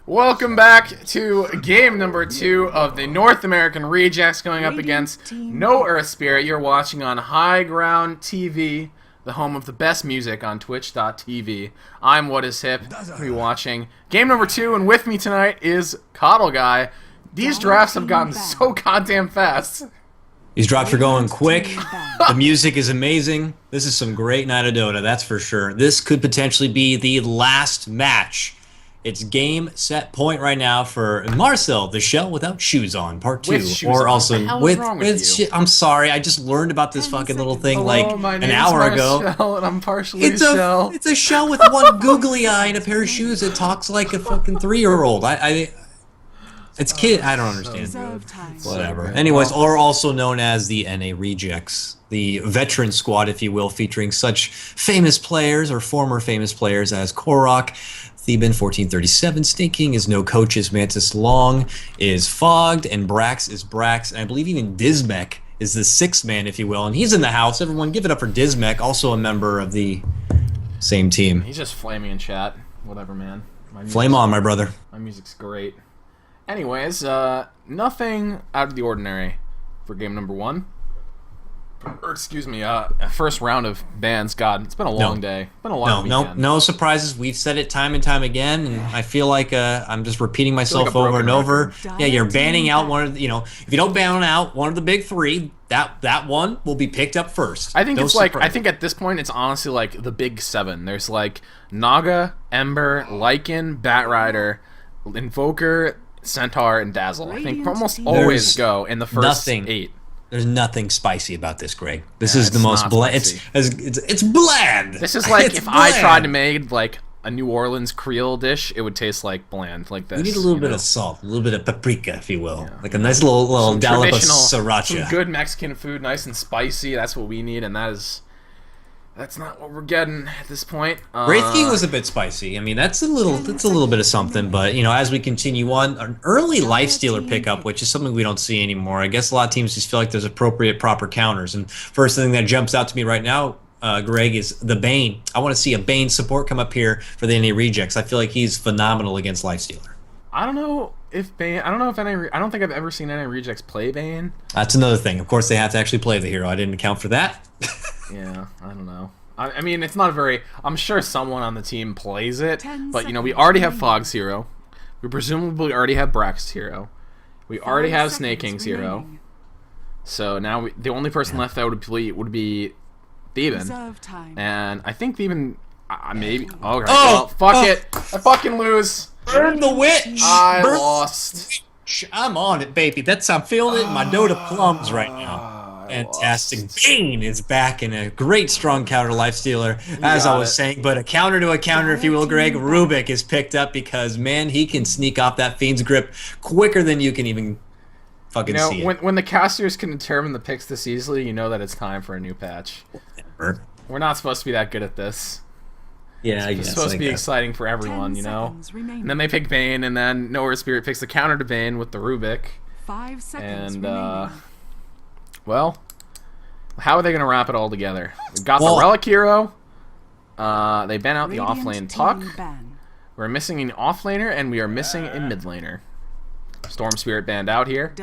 Welcome back to game number 2 of the North American Rejects going up against Earthspirit. You're watching on High Ground TV, the home of the best music on Twitch.tv. I'm What Is Hip. We're watching game number 2, and with me tonight is Coddle Guy. These drafts have gotten so goddamn fast. These drops are going quick. The music is amazing. This is some great Night of Dota, that's for sure. This could potentially be the last match. It's game, set, point right now for Marcel, the shell without shoes on, part 2. Or also with I'm sorry, I just learned about this fucking little thing like an hour ago. Shell and I'm partially a shell. It's a shell with one googly eye and a pair of shoes that talks like a fucking 3-year-old. It's kid. I don't understand. Whatever. Anyways, or also known as the NARejects, the veteran squad, if you will, featuring such famous players or former famous players as Korok, Theban 1437, Stinking is No Coaches, Mantis Long is Fogged, and Brax is Brax, and I believe even Dismech is the 6th man, if you will, and he's in the house. Everyone give it up for Dismech, also a member of the same team. He's just flaming in chat. Whatever, man. Flame on, my brother. My music's great. Anyways, nothing out of the ordinary for game number 1. Or, excuse me, first round of bans. God, it's been a long day. It's been a long weekend. No surprises. We've said it time and time again, and I feel like I'm just repeating myself over and over. Yeah, you're banning out one of the, if you don't ban out one of the big 3, that one will be picked up first. I think I think at this point it's honestly like the big 7. There's like Naga, Ember, Lycan, Batrider, Invoker, Centaur, and Dazzle. I think almost always go in the first 8. There's nothing spicy about this, Greg. This is the most bland. It's bland. This is like if I tried to make like a New Orleans Creole dish, it would taste like bland, like this. We need a little bit of salt, a little bit of paprika, if you will, like a nice little dollop of sriracha. Some good Mexican food, nice and spicy. That's what we need, and that's not what we're getting at this point. Wraith King was a bit spicy. I mean, that's a little bit of something. But as we continue on, an early Lifestealer pickup, which is something we don't see anymore. I guess a lot of teams just feel like there's proper counters. And first thing that jumps out to me right now, Greg, is the Bane. I want to see a Bane support come up here for the NARejects. I feel like he's phenomenal against Lifestealer. I don't know if Bane. I don't think I've ever seen NARejects play Bane. That's another thing. Of course, they have to actually play the hero. I didn't account for that. Yeah, I don't know. I mean, it's not very... I'm sure someone on the team plays it, but, we already have Fogg's hero. We presumably already have Brax's hero. We already have Snake King's hero. So now the only person left that would be Theban. And I think Theban... maybe... Okay, well, fuck it. I fucking lose. Burn the witch. I lost. I'm on it, baby. I'm feeling it in my Dota plums right now. Fantastic. Bane is back in a great strong counter Lifestealer, as I was saying, but a counter to a counter, if you will, Greg. Rubik is picked up because, man, he can sneak off that Fiend's grip quicker than you can even fucking see it. When the casters can determine the picks this easily, you know that it's time for a new patch. We're not supposed to be that good at this. Yeah, it's supposed to be exciting for everyone, And then they pick Bane, and then Earthspirit picks the counter to Bane with the Rubik. 5 seconds and remaining. Well, how are they going to wrap it all together? We've got the Relic hero. They ban out the offlane Puck. We're missing an offlaner, and we are missing a mid laner. Storm Spirit banned out here.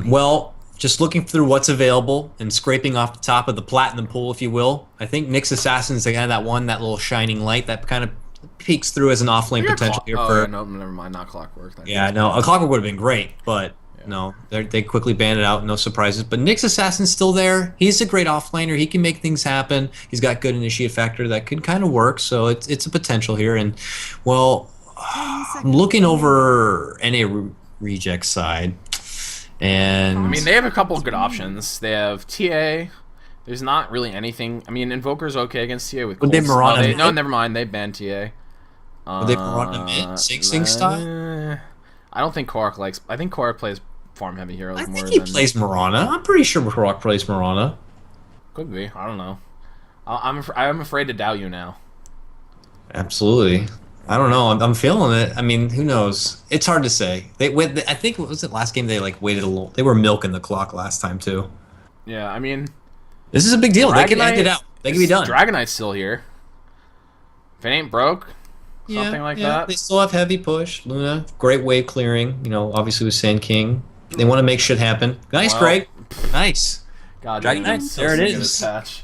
Well, just looking through what's available and scraping off the top of the platinum pool, if you will, I think Nyx Assassin's the kind of that little shining light that kind of peeks through as an offlane potential here. No, never mind. Not Clockwork. Yeah, no, a Clockwork would have been great, but... No, they quickly banned it out. No surprises. But Nyx Assassin's still there. He's a great offlaner. He can make things happen. He's got good initiate factor that could kind of work. So it's a potential here. And, well, I'm looking over NARejects side. And I mean, they have a couple of good options. They have TA. There's not really anything. I mean, Invoker's okay against TA with Cold. No, never mind. They banned TA. Would they Mirana mid? Sing style? I don't think Korok likes... I think Korok plays farm heavy heroes more than... I think he plays Mirana. I'm pretty sure Korok plays Mirana. Could be. I don't know. I'm afraid to doubt you now. Absolutely. I don't know. I'm feeling it. I mean, who knows? It's hard to say. I think, what was it, last game they waited a little... They were milking the clock last time, too. Yeah, I mean... This is a big deal. They can end it out. They can be done. Dragonite's still here. If it ain't broke... something like that. They still have heavy push. Luna, great wave clearing. You know, obviously with Sand King, they want to make shit happen. Nice, Well, Greg. Nice. God, Dragon Knight, there it is. Patch.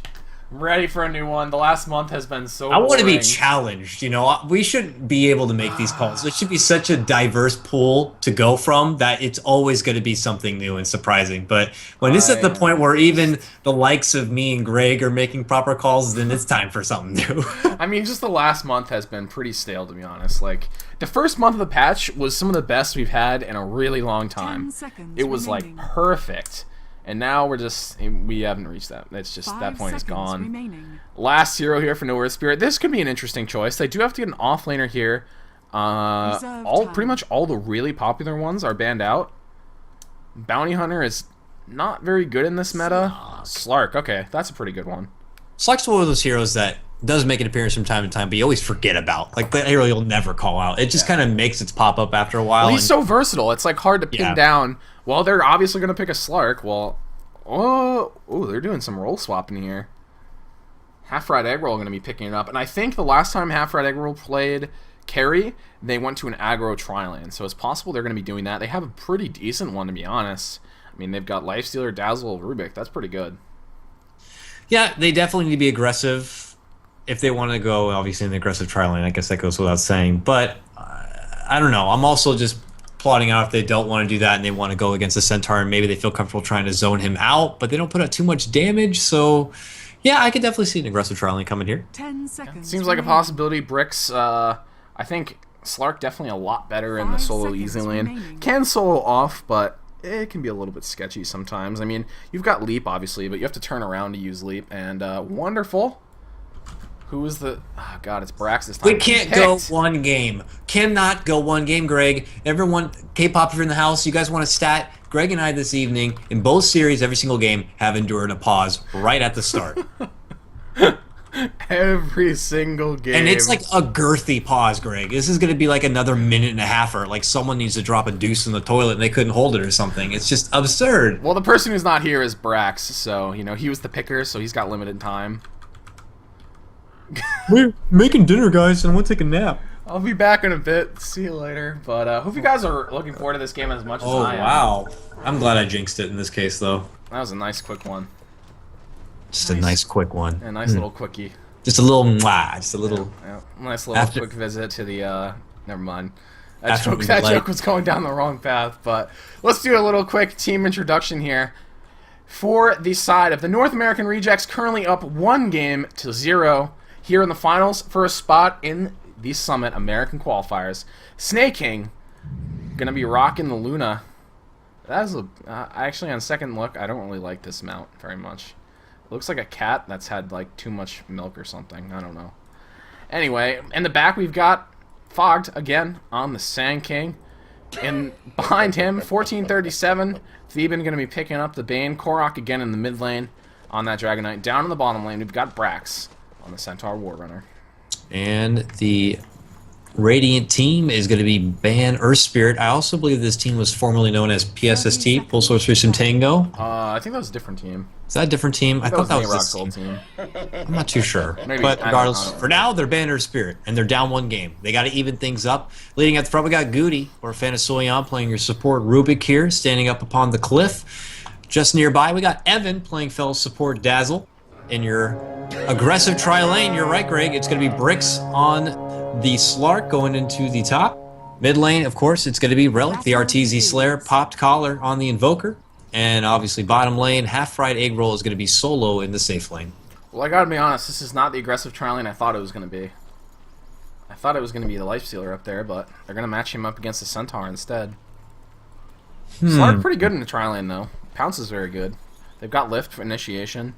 I'm ready for a new one. The last month has been so I want to be boring. challenged, you know. We should be able to make these calls. There should be such a diverse pool to go from that it's always going to be something new and surprising. But when it's at the point where even the likes of me and Greg are making proper calls, then it's time for something new. I mean, just the last month has been pretty stale, to be honest. Like, the first month of the patch was some of the best we've had in a really long time. It was, like, perfect. And now we haven't reached that. It's just, that point is gone. Remaining. Last hero here for No Earthspirit. This could be an interesting choice. They do have to get an offlaner here. Pretty much all the really popular ones are banned out. Bounty Hunter is not very good in this meta. Slark, okay, that's a pretty good one. Slark's one of those heroes that does make an appearance from time to time, but you always forget about. Like, the hero you'll never call out. It just kind of makes its pop up after a while. Well, he's so versatile. It's like hard to pin down. Well, they're obviously going to pick a Slark. Well, they're doing some role swapping here. Half Fried Egg Roll going to be picking it up. And I think the last time Half Fried Egg Roll played carry, they went to an aggro tri-lane. So it's possible they're going to be doing that. They have a pretty decent one, to be honest. I mean, they've got Lifestealer, Dazzle, Rubik. That's pretty good. Yeah, they definitely need to be aggressive if they want to go, obviously, in the aggressive tri-lane. I guess that goes without saying. But, I don't know. I'm also just plotting out if they don't want to do that and they want to go against the Centaur and maybe they feel comfortable trying to zone him out, but they don't put out too much damage. So, yeah, I could definitely see an aggressive tri-lane coming here. 10 seconds. Seems like a possibility. Bricks, I think Slark definitely a lot better in the solo easy lane. Remaining. Can solo off, but it can be a little bit sketchy sometimes. I mean, you've got Leap, obviously, but you have to turn around to use Leap. And wonderful. Who is the... Oh, God, it's Brax this time. We can't go one game. Cannot go one game, Greg. Everyone, K-pop, if you're in the house, you guys want a stat? Greg and I this evening, in both series, every single game, have endured a pause right at the start. Every single game. And it's like a girthy pause, Greg. This is going to be like another minute and a half, or like someone needs to drop a deuce in the toilet and they couldn't hold it or something. It's just absurd. Well, the person who's not here is Brax, so, you know, he was the picker, so he's got limited time. We're making dinner, guys, and I want to take a nap. I'll be back in a bit. See you later. But hope you guys are looking forward to this game as much as I am. Oh, wow. I'm glad I jinxed it in this case, though. That was a nice, quick one. Just a nice, quick one. A nice little quickie. Just a little mwah. Just a little... Yeah. Nice little quick visit to the... Never mind. That joke was going down the wrong path, but let's do a little quick team introduction here. For the side of the North American Rejects, currently up 1-0 here in the finals for a spot in the Summit American Qualifiers. King gonna be rocking the Luna. That is actually, on second look, I don't really like this mount very much. It looks like a cat that's had like too much milk or something. I don't know. Anyway, in the back we've got Fogged again on the Sand King. And behind him, 1437, Theban going to be picking up the Bane. Korok again in the mid lane on that Dragon Knight. Down in the bottom lane, we've got Brax on the Centaur Warrunner. And the Radiant team is going to be Ban Earthspirit. I also believe this team was formerly known as PSST, Full Source Racing Tango. I think that was a different team. Is that a different team? I thought that was NARejects' this old team. team. I'm not too sure. Maybe, but regardless, I don't for now, they're Ban Earthspirit, and they're down one game. They got to even things up. Leading at the front, we got Goody, or Fanasoyan, playing your support Rubik here, standing up upon the cliff. Just nearby, we got Evan playing fellow support Dazzle. In your aggressive tri-lane, you're right, Greg. It's going to be Bricks on the Slark going into the top. Mid lane, of course, it's going to be Relic, the RTZ Slayer, popped collar on the Invoker. And obviously bottom lane, half-fried egg roll is going to be solo in the safe lane. Well, I gotta be honest, this is not the aggressive tri-lane I thought it was going to be. I thought it was going to be the Lifestealer up there, but they're going to match him up against the Centaur instead. Slark pretty good in the tri-lane, though. Pounce is very good. They've got Lift for initiation.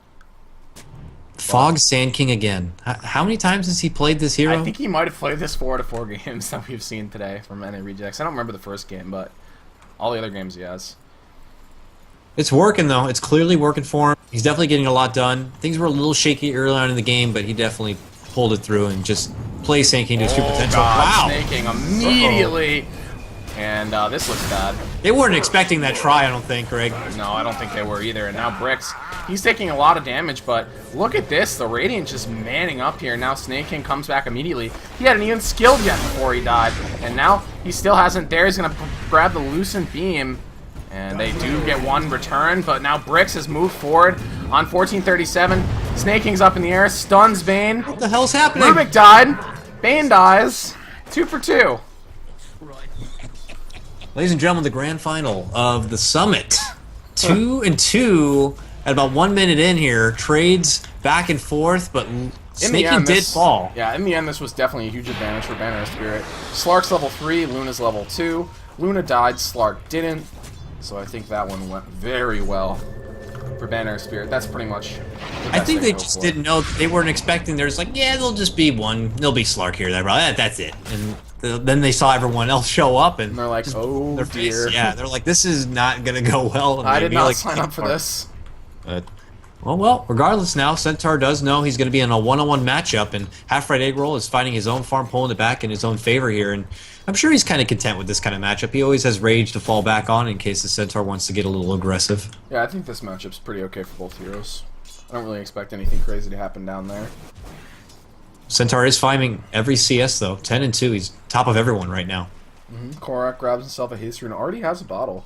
Fog Sand King again. How many times has he played this hero? I think he might have played this 4 out of 4 games that we've seen today from NARejects. I don't remember the first game, but all the other games he has. It's working, though. It's clearly working for him. He's definitely getting a lot done. Things were a little shaky early on in the game, but he definitely pulled it through and just plays Sand King to his true potential. God, Wow! Snaking immediately. And this looks bad. They weren't expecting that try, I don't think, Greg. No, I don't think they were either. And now Bricks He's taking a lot of damage, but look at this. The Radiant just manning up here. Now Snake King comes back immediately. He hadn't even skilled yet before he died. And now he still hasn't there. He's going to grab the Lucent Beam. And they do get one return, but now Bricks has moved forward on 1437. Snake King's up in the air, stuns Bane. What the hell's happening? Rubik died. Bane dies. 2 for 2. Ladies and gentlemen, the grand final of the summit. 2 and 2 at about 1 minute in here. Trades back and forth, but Snake King did fall. Yeah, in the end, this was definitely a huge advantage for Banner of Spirit. Slark's level 3, Luna's level 2. Luna died, Slark didn't. So I think that one went very well for Banner of Spirit. That's pretty much the best I think they just just didn't know. They weren't expecting. There's like, yeah, there'll just be one. There'll be Slark here. That's it. And then they saw everyone else show up, and they're like, oh dear. Yeah, they're like, this is not gonna go well. And I did not like, sign up for this. But well, regardless, now Centaur does know he's going to be in a one-on-one matchup, and Half Right Egg Roll is finding his own farm, pulling it back in his own favor here, and I'm sure he's kind of content with this kind of matchup. He always has Rage to fall back on in case the Centaur wants to get a little aggressive. Yeah, I think this matchup's pretty okay for both heroes. I don't really expect anything crazy to happen down there. Centaur is finding every CS, though. 10 and 2, he's top of everyone right now. Korak grabs himself a haste rune and already has a bottle.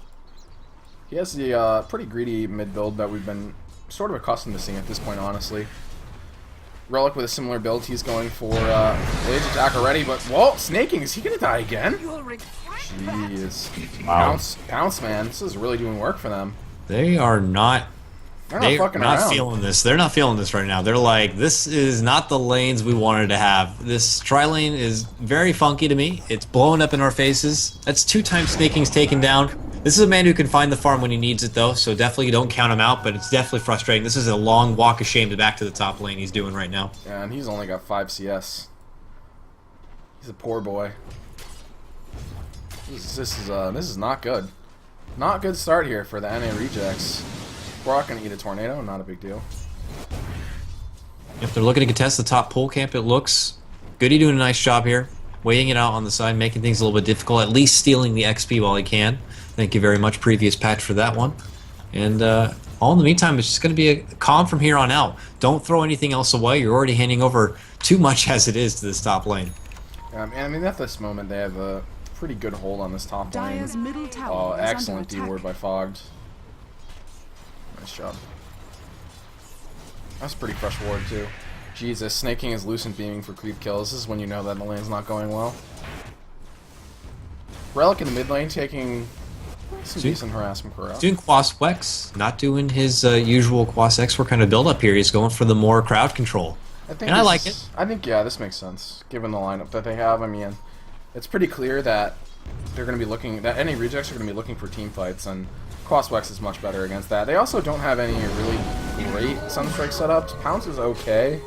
He has the pretty greedy mid build that we've been sort of accustomed to seeing at this point, honestly. Relic with a similar build, he's going for Age Attack already, but, whoa, Snaking, is he going to die again? Jeez. Wow. Pounce, man, this is really doing work for them. They are not... They're not feeling this. They're not feeling this right now. They're like, this is not the lanes we wanted to have. This tri-lane is very funky to me. It's blowing up in our faces. That's 2 times Snaking's taken down. This is a man who can find the farm when he needs it, though, so definitely don't count him out, but it's definitely frustrating. This is a long walk of shame to back to the top lane he's doing right now. Yeah, and he's only got 5 CS. He's a poor boy. This is not good. Not good start here for the NARejects. Brock gonna eat a tornado, not a big deal. If they're looking to contest the top pull camp, it looks Goody doing a nice job here, waiting it out on the side, making things a little bit difficult, at least stealing the XP while he can. Thank you very much, previous patch, for that one. And all in the meantime, it's just going to be a calm from here on out. Don't throw anything else away. You're already handing over too much as it is to this top lane. I mean, at this moment, they have a pretty good hold on this top lane. Oh, excellent D-word by Fogged. Nice job. That's pretty fresh ward, too. Jesus, Snake King is Lucent Beaming for creep kills. This is when you know that the lane's not going well. Relic in the mid lane taking some decent harassment for us. Doing Quas Wex, not doing his usual Quas X4 kind of build up here. He's going for the more crowd control. I like it. I think, yeah, this makes sense, given the lineup that they have. I mean, it's pretty clear that they're going to be looking, that any rejects are going to be looking for team fights, and Quas Wex is much better against that. They also don't have any really great Sunstrike setups. Pounce is okay.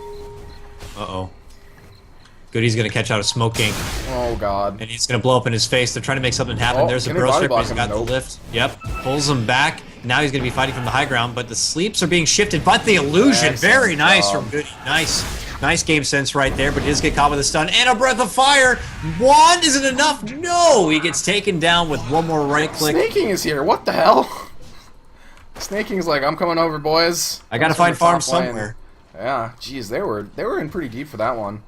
Uh-oh. Goody's going to catch out a Smoke King. Oh, God. And he's going to blow up in his face. They're trying to make something happen. There's a Burrow Strip. He's got the lift. Yep. Pulls him back. Now he's going to be fighting from the high ground, but the sleeps are being shifted. But the illusion, very nice from Goody. Nice game sense right there, but he does get caught with a stun and a breath of fire. One isn't enough. No, he gets taken down with one more right click. Snaking is here. What the hell? Snaking's like, I'm coming over, boys. I got to find farm somewhere. Yeah, geez, they were in pretty deep for that one.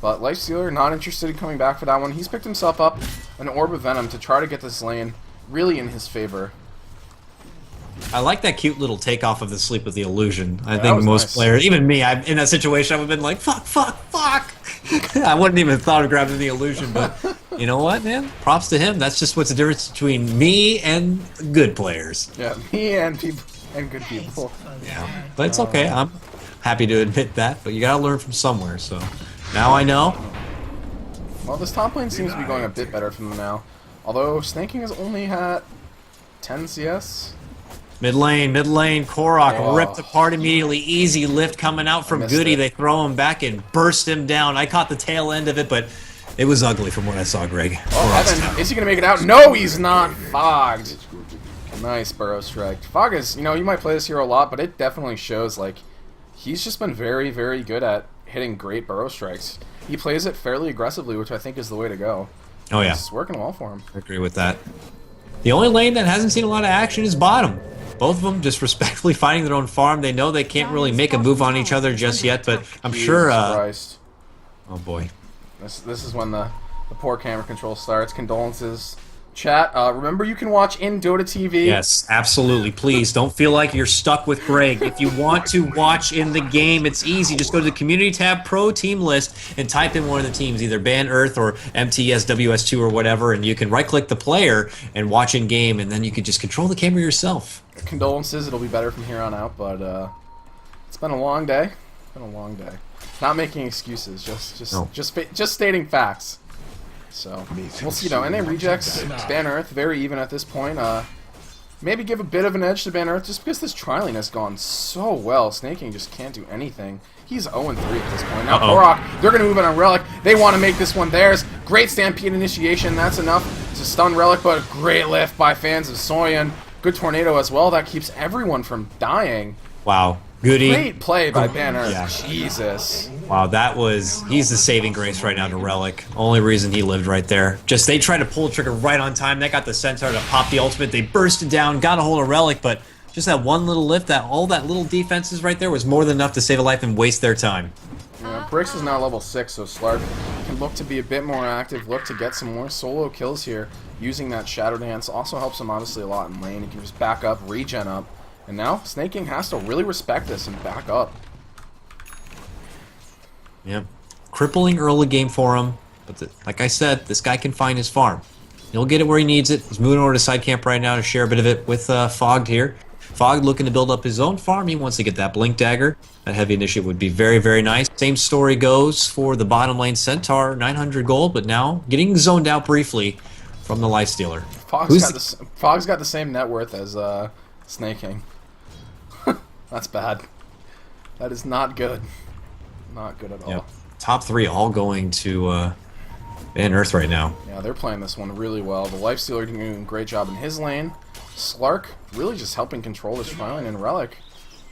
But Lifestealer not interested in coming back for that one. He's picked himself up an Orb of Venom to try to get this lane really in his favor. I like that cute little takeoff of the sleep with the illusion. I think most players, even me, in that situation, I would have been like, fuck. I wouldn't even have thought of grabbing the illusion, but you know what, man? Props to him. That's just what's the difference between me and good players. Yeah, me and people and good people. Yeah, but it's okay. I'm happy to admit that, but you gotta learn from somewhere, so now I know. Well, this top lane seems to be going a bit better for them now. Although Snaking has only had 10 CS. Mid lane, Korok ripped apart immediately. Easy lift coming out from Goody. They throw him back and burst him down. I caught the tail end of it, but it was ugly from what I saw, Greg. Oh, Evan, is he going to make it out? No, he's not. Fogged. Nice Burrow Strike. Fog is, you might play this hero a lot, but it definitely shows, like, he's just been very, very good at hitting great Burrow Strikes. He plays it fairly aggressively, which I think is the way to go. Oh, yeah. It's working well for him. I agree with that. The only lane that hasn't seen a lot of action is bottom. Both of them just respectfully fighting their own farm. They know they can't really make a move on each other just yet, but I'm sure... Christ. Oh, boy. This is when the poor camera control starts. Condolences. Chat, remember you can watch in Dota TV. Yes, absolutely. Please, don't feel like you're stuck with Greg. If you want to watch in the game, it's easy. Just go to the Community tab, Pro Team List, and type in one of the teams, either Ban Earth or MTSWS2 or whatever, and you can right-click the player and watch in-game, and then you can just control the camera yourself. Condolences, it'll be better from here on out, but it's been a long day. It's been a long day. Not making excuses, just stating facts. So, we'll see, NARejects, Ban Earth, very even at this point. Maybe give a bit of an edge to Ban Earth, just because this trialing has gone so well. Snaking just can't do anything. He's 0-3 at this point. Now, Korok, they're going to move in on Relic. They want to make this one theirs. Great Stampede initiation, that's enough to stun Relic, but great lift by fans of Soyan. Good Tornado as well, that keeps everyone from dying. Wow. Goody. Great play by Ban Earth. Yeah. Jesus. Wow, he's the saving grace right now to Relic. Only reason he lived right there. Just they tried to pull the trigger right on time. They got the Centaur to pop the ultimate. They bursted down, got a hold of Relic, but just that one little lift, all that little defenses right there was more than enough to save a life and waste their time. Yeah, Brix is now level 6, so Slark can look to be a bit more active, look to get some more solo kills here. Using that Shadow Dance also helps him honestly a lot in lane. He can just back up, regen up. And now, Snaking has to really respect this and back up. Yeah. Crippling early game for him. But like I said, this guy can find his farm. He'll get it where he needs it. He's moving over to side camp right now to share a bit of it with Fogged here. Fogged looking to build up his own farm. He wants to get that Blink Dagger. That heavy initiative would be very, very nice. Same story goes for the bottom lane Centaur. 900 gold, but now getting zoned out briefly from the Lifestealer. Fogg's got the same net worth as Snaking. That's bad. That is not good. Not good at all. Yep. Top 3 all going to Ban Earth right now. Yeah, they're playing this one really well. The Lifestealer doing a great job in his lane. Slark really just helping control this trialing, and Relic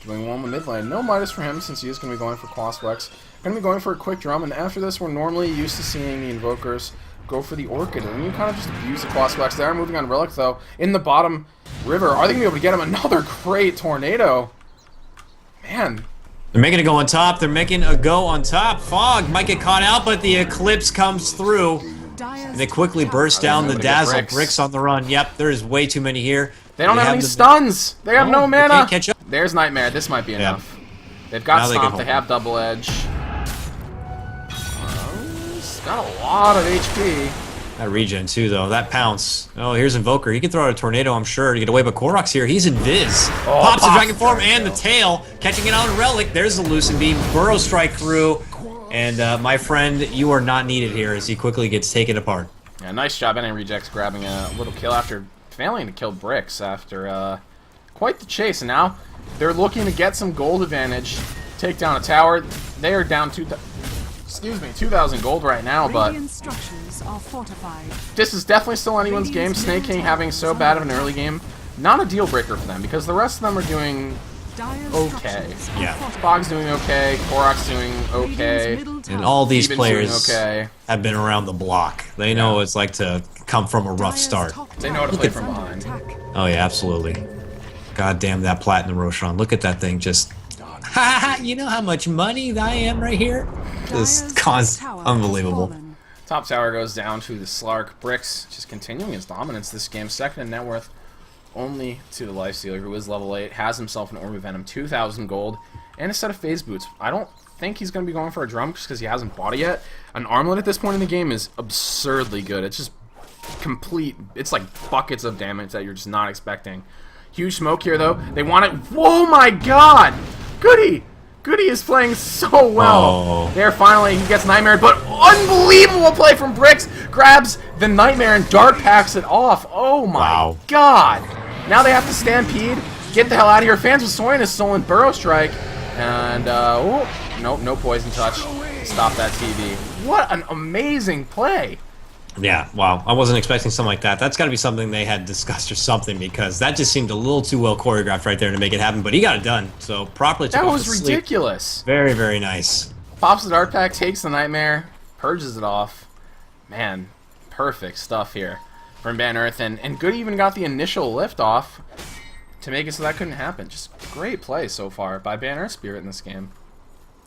doing well in the mid lane. No Midas for him since he is going to be going for Quasflex. Going to be going for a quick drum, and after this we're normally used to seeing the Invokers go for the Orchid, and you kind of just abuse the Quasflex. They are moving on Relic though. In the bottom river, are they going to be able to get him another great Tornado? Man. They're making a go on top. They're making a go on top. Fog might get caught out, but the Eclipse comes through. And they quickly burst down the Dazzle. Bricks on the run. Yep, there's way too many here. They don't have any stuns. They have no mana. They can't catch up. There's Nightmare. This might be enough. They've got Stomp. They have Double Edge. He's got a lot of HP. That regen too, though. That pounce. Oh, here's Invoker. He can throw out a Tornado, I'm sure, to get away, but Korok's here. He's Invis. Pops the Dragon Form and the tail. Catching it on Relic. There's the Lucent Beam. Burrow Strike through. And my friend, you are not needed here as he quickly gets taken apart. Yeah, nice job, NARejects grabbing a little kill after failing to kill Bricks after quite the chase. And now they're looking to get some gold advantage. Take down a tower. They are down 2,000 gold right now, but this is definitely still anyone's game. Snaking having so bad of an early game, not a deal breaker for them because the rest of them are doing okay. Yeah. Fogg's doing okay, Korok's doing okay, and all these Steven's players okay. have been around the block. They know what it's like to come from a rough start. They know how to play from behind. Oh yeah, absolutely. God damn that Platinum Roshan. Look at that thing just... Ha! You know how much money I am right here? Just unbelievable. Top tower goes down to the Slark. Bricks just continuing his dominance this game. Second in net worth only to the Lifestealer, who is level 8, has himself an Orb of Venom, 2,000 gold, and a set of Phase Boots. I don't think he's going to be going for a drum just because he hasn't bought it yet. An Armlet at this point in the game is absurdly good. It's just complete. It's like buckets of damage that you're just not expecting. Huge smoke here, though. They want it. Whoa, my God! Goody! Goody is playing so well. Oh. There, finally, he gets Nightmare, but unbelievable play from Bricks. Grabs the Nightmare and Dark packs it off. Oh my God! Now they have to Stampede. Get the hell out of here. Fans with Soin is stolen Burrow Strike. And, oh, nope, no Poison Touch. Stop that TV. What an amazing play. Yeah, wow. I wasn't expecting something like that. That's got to be something they had discussed or something because that just seemed a little too well choreographed right there to make it happen. But he got it done. So properly took That off was the sleep. ridiculous. Very, very nice. Pops the Dark Pack, takes the Nightmare, purges it off. Man, perfect stuff here from Ban Earth. And Good even got the initial lift off. to make it so that couldn't happen. Just great play so far by Earthspirit in this game.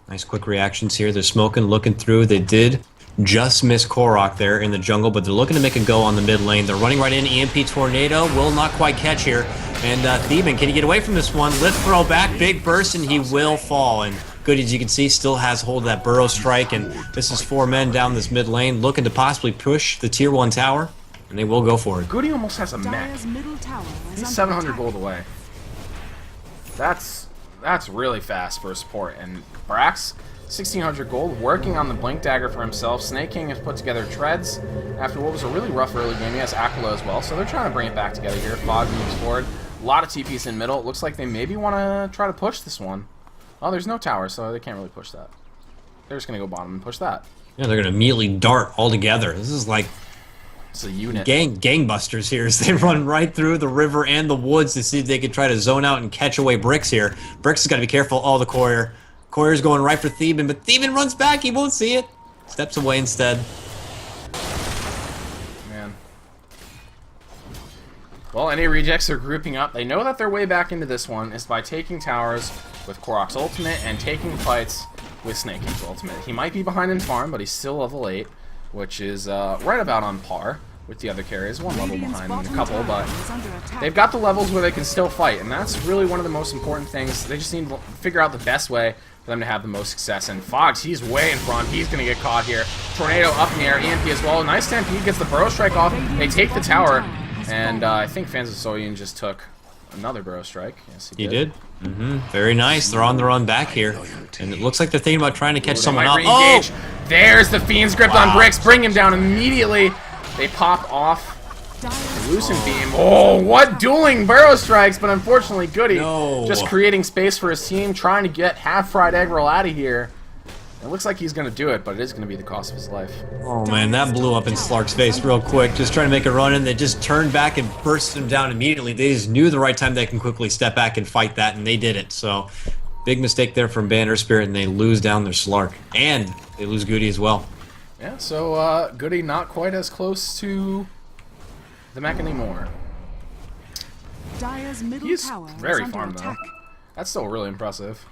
Nice quick reactions here. They're smoking, looking through. They did just miss Korok there in the jungle, but they're looking to make a go on the mid lane. They're running right in. EMP Tornado will not quite catch here. And Theban, can he get away from this one? Lift throw back, big burst, and he will fall. And Goody, as you can see, still has hold of that Burrow Strike. And this is 4 men down this mid lane looking to possibly push the tier 1 tower. And they will go for it. Goody almost has a mech. He's 700 gold away. That's really fast for a support. And Brax, 1600 gold, working on the Blink Dagger for himself. Snake King has put together treads after what was a really rough early game. He has Aquila as well, so they're trying to bring it back together here. Fog moves forward. A lot of TPs in middle. It looks like they maybe want to try to push this one. Oh, there's no tower, so they can't really push that. They're just going to go bottom and push that. Yeah, they're going to immediately dart all together. This is like it's a unit. Gangbusters here as they run right through the river and the woods to see if they can try to zone out and catch away Bricks here. Bricks has got to be careful. Oh, the Courier. Courier's going right for Theban, but Theban runs back. He won't see it. Steps away instead. Man. Well, NARejects are grouping up. They know that their way back into this one is by taking towers with Korok's ultimate and taking fights with Snake King's ultimate. He might be behind in farm, but he's still level 8, which is right about on par with the other carriers. One level behind in a couple, but they've got the levels where they can still fight, and that's really one of the most important things. They just need to figure out the best way for them to have the most success. And Fox, he's way in front. He's going to get caught here. Tornado up in the air. EMP as well. Nice stampede. Gets the Burrow Strike off. They take the tower, and I think Fans of Soyun just took another Burrow Strike. Yes, he did. Very nice. They're on the run back here, and it looks like they're thinking about trying to catch someone up. Oh! There's the Fiend's Grip on Bricks. Bring him down immediately. They pop off. Lucent Beam. Oh, what dueling Burrow Strikes, but unfortunately Goody just creating space for his team, trying to get half-fried egg roll out of here. It looks like he's going to do it, but it is going to be the cost of his life. Oh man, that blew up in Slark's face real quick, just trying to make a run in. They just turned back and burst him down immediately. They just knew the right time they can quickly step back and fight that, and they did it. So, big mistake there from Earthspirit, and they lose down their Slark. And they lose Goody as well. Yeah, so Goody not quite as close to the mech anymore. He's very farm though. That's still really impressive.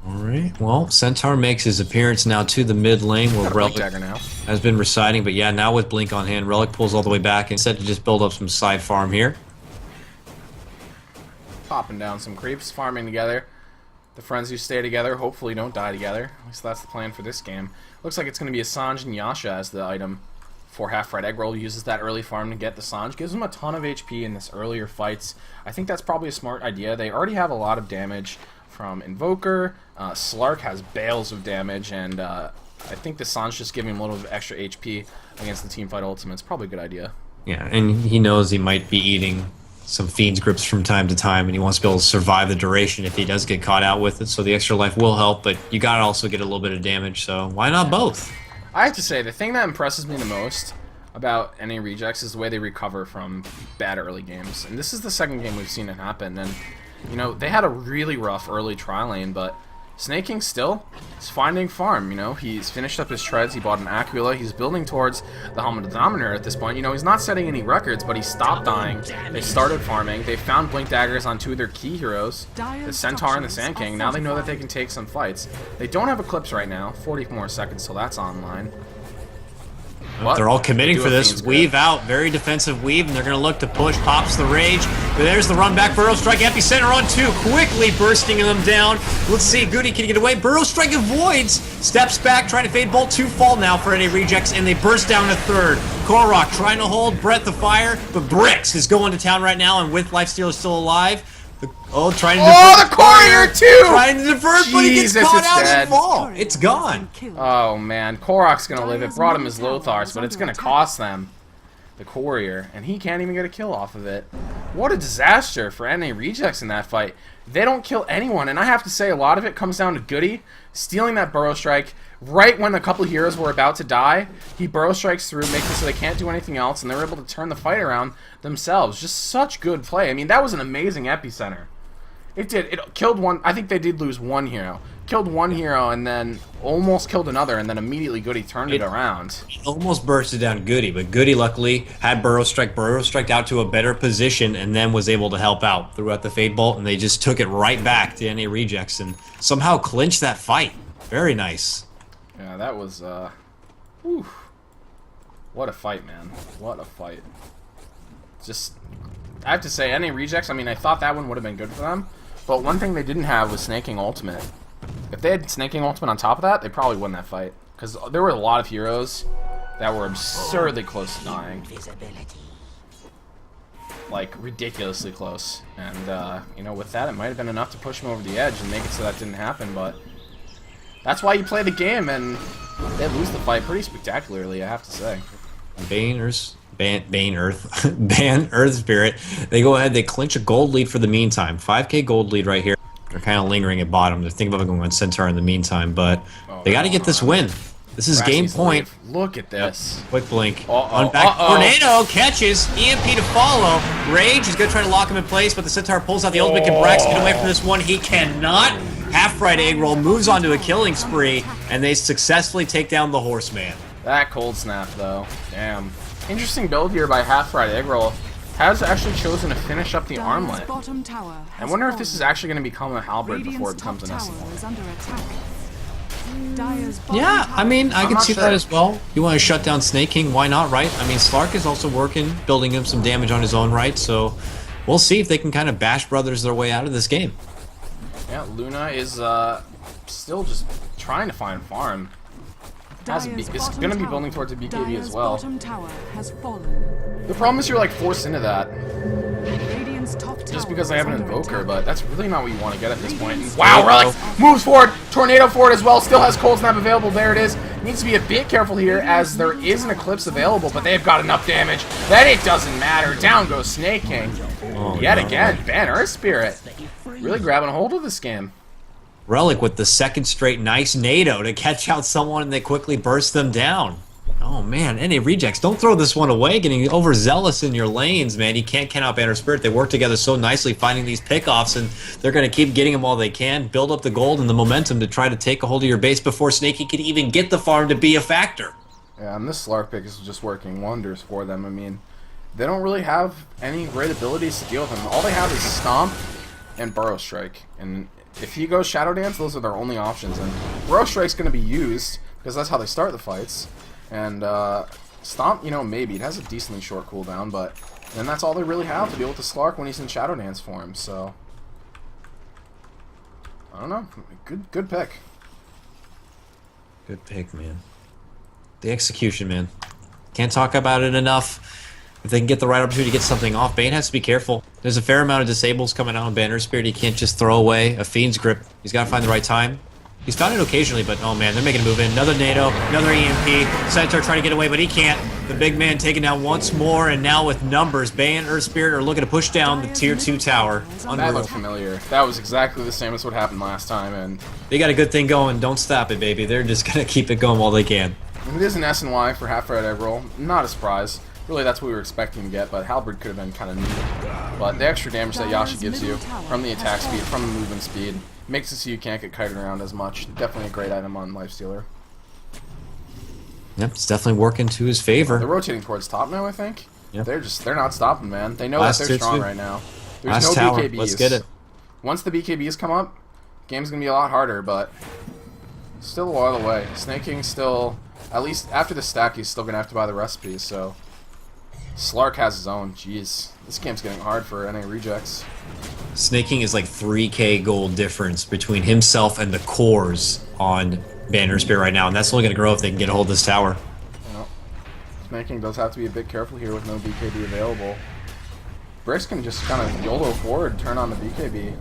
Alright, well, Centaur makes his appearance now to the mid lane where Relic has been reciting, but yeah, now with Blink on hand, Relic pulls all the way back and set to just build up some side farm here. Popping down some creeps, farming together. The friends who stay together hopefully don't die together. At least that's the plan for this game. Looks like it's going to be a Sanj and Yasha as the item for half-fried egg roll. Uses that early farm to get the Sanj. Gives him a ton of HP in this earlier fights. I think that's probably a smart idea. They already have a lot of damage from Invoker. Slark has bales of damage, and I think the Sanj just giving him a little bit of extra HP against the teamfight ultimate. It's probably a good idea. Yeah, and he knows he might be eating some Fiend's Grips from time to time, and he wants to be able to survive the duration if he does get caught out with it, so the extra life will help, but you gotta also get a little bit of damage, so why not both? I have to say, the thing that impresses me the most about NARejects is the way they recover from bad early games, and this is the second game we've seen it happen, and you know, they had a really rough early tri lane, but Snake King still is finding farm, you know. He's finished up his treads, he bought an Aquila, he's building towards the Helm of the Dominator at this point. You know, he's not setting any records, but he stopped dying. They started farming. They found Blink Daggers on 2 of their key heroes, the Centaur and the Sand King. Now they know that they can take some fights. They don't have Eclipse right now, 40 more seconds till that's online. But they're all committing for this. Weave out, very defensive weave, and they're going to look to push. Pops the Rage. But there's the run back. Burrow Strike, Epicenter on 2, quickly bursting them down. Let's see, Goody can get away. Burrow Strike avoids, steps back, trying to fade bolt. 2 fall now for NARejects, and they burst down to 3rd. Korok trying to hold Breath of Fire, but Bricks is going to town right now, and with Lifesteal is still alive. Trying to divert. The Courier too! Trying to divert, but he gets caught out and fall. It's gone. Oh man, Korok's gonna live. It brought him his Lothars, but it's gonna cost them the Courier, and he can't even get a kill off of it. What a disaster for NARejects in that fight. They don't kill anyone, and I have to say a lot of it comes down to Goody stealing that Burrow Strike right when a couple heroes were about to die. He Burrow Strikes through, making it so they can't do anything else, and they were able to turn the fight around themselves. Just such good play. I mean, that was an amazing epicenter. It did. It killed one. I think they did lose one hero. killed one hero and then almost killed another, and then immediately Goody turned it around. Almost bursted down Goody, but Goody luckily had Burrow Strike out to a better position, and then was able to help out throughout the Fade Bolt, and they just took it right back to NARejects and somehow clinched that fight. Very nice. Yeah, that was, whew. What a fight, man. What a fight. Just, I have to say, NARejects, I mean, I thought that one would have been good for them, but one thing they didn't have was Snaking Ultimate. If they had Snaking Ultimate on top of that, they probably won that fight. Because there were a lot of heroes that were absurdly close to dying. Like, ridiculously close. And, you know, with that, it might have been enough to push them over the edge and make it so that didn't happen, but that's why you play the game, and they lose the fight pretty spectacularly, I have to say. Ban Earthspirit. They go ahead, they clinch a gold lead for the meantime. 5k gold lead right here. They're kind of lingering at bottom. They're thinking about going on Centaur in the meantime, but they got to get this win. This is game point. Look at this. Yep. Quick blink. On back. Tornado catches. EMP to follow. Rage is going to try to lock him in place, but the Centaur pulls out the ultimate. Can Brax get away from this one? He cannot. Half-right egg roll moves on to a killing spree, and they successfully take down the Horseman. That cold snap, though. Damn. Interesting build here by Half-right egg roll. Has actually chosen to finish up the armlet. I wonder if this is actually going to become a halberd before it becomes an SML. Yeah, I mean, I can see that as well. You want to shut down Snake King, why not, right? I mean, Slark is also working, building him some damage on his own right, so we'll see if they can kind of Bash Brothers their way out of this game. Yeah, Luna is still just trying to find farm. It's going to be building towards a BKB as well. The problem is you're like forced into that just because I have an Invoker, but that's really not what you want to get at this point. And wow, Relic moves forward, Tornado forward as well, still has Cold Snap available, there it is. Needs to be a bit careful here as there is an Eclipse available, but they've got enough damage that it doesn't matter. Down goes Snake King. Yet again, Ban Earthspirit really grabbing a hold of this game. Relic with the second straight nice NATO to catch out someone, and they quickly burst them down. Oh man, NARejects, don't throw this one away, getting overzealous in your lanes, man. You can't count out Banner Spirit. They work together so nicely finding these pickoffs, and they're going to keep getting them while they can, build up the gold and the momentum to try to take a hold of your base before Snakey can even get the farm to be a factor. Yeah, and this Slark pick is just working wonders for them. I mean, they don't really have any great abilities to deal with them. All they have is Stomp and Burrow Strike, and if he goes Shadow Dance, those are their only options, and Burrow Strike's going to be used because that's how they start the fights. And Stomp, you know, maybe. It has a decently short cooldown, but then that's all they really have to deal with the Slark when he's in Shadow Dance form, so I don't know. Good pick. Good pick, man. The execution, man. Can't talk about it enough. If they can get the right opportunity to get something off, Bane has to be careful. There's a fair amount of disables coming out on Banner Spirit. He can't just throw away a Fiend's Grip. He's got to find the right time. He's found it occasionally, but oh man, they're making a move in. Another NATO, another EMP. Centaur trying to get away, but he can't. The big man taken down once more, and now with numbers, Ban Earthspirit are looking to push down the Tier 2 tower. That looked familiar. That was exactly the same as what happened last time, and they got a good thing going. Don't stop it, baby. They're just gonna keep it going while they can. It is an S&Y for Half-right egg roll. Not a surprise. Really, that's what we were expecting to get, but Halberd could have been kind of neat. But the extra damage that Yasha gives you from the attack speed, from the movement speed, makes it so you can't get kited around as much. Definitely a great item on Lifestealer. Yep, it's definitely working to his favor. They're rotating towards top now, I think. Yep. They're not stopping, man. They know that they're strong right now. There's no tower. BKBs. Let's get it. Once the BKBs come up, game's gonna be a lot harder, but still a while away. Snake King still, at least after the stack, he's still gonna have to buy the recipes, so Slark has his own. Jeez, this game's getting hard for NARejects. Snake King is like 3k gold difference between himself and the cores on Banner Spirit right now, and that's only going to grow if they can get a hold of this tower. Well, Snake King does have to be a bit careful here with no BKB available. Bricks can just kind of YOLO forward, turn on the BKB.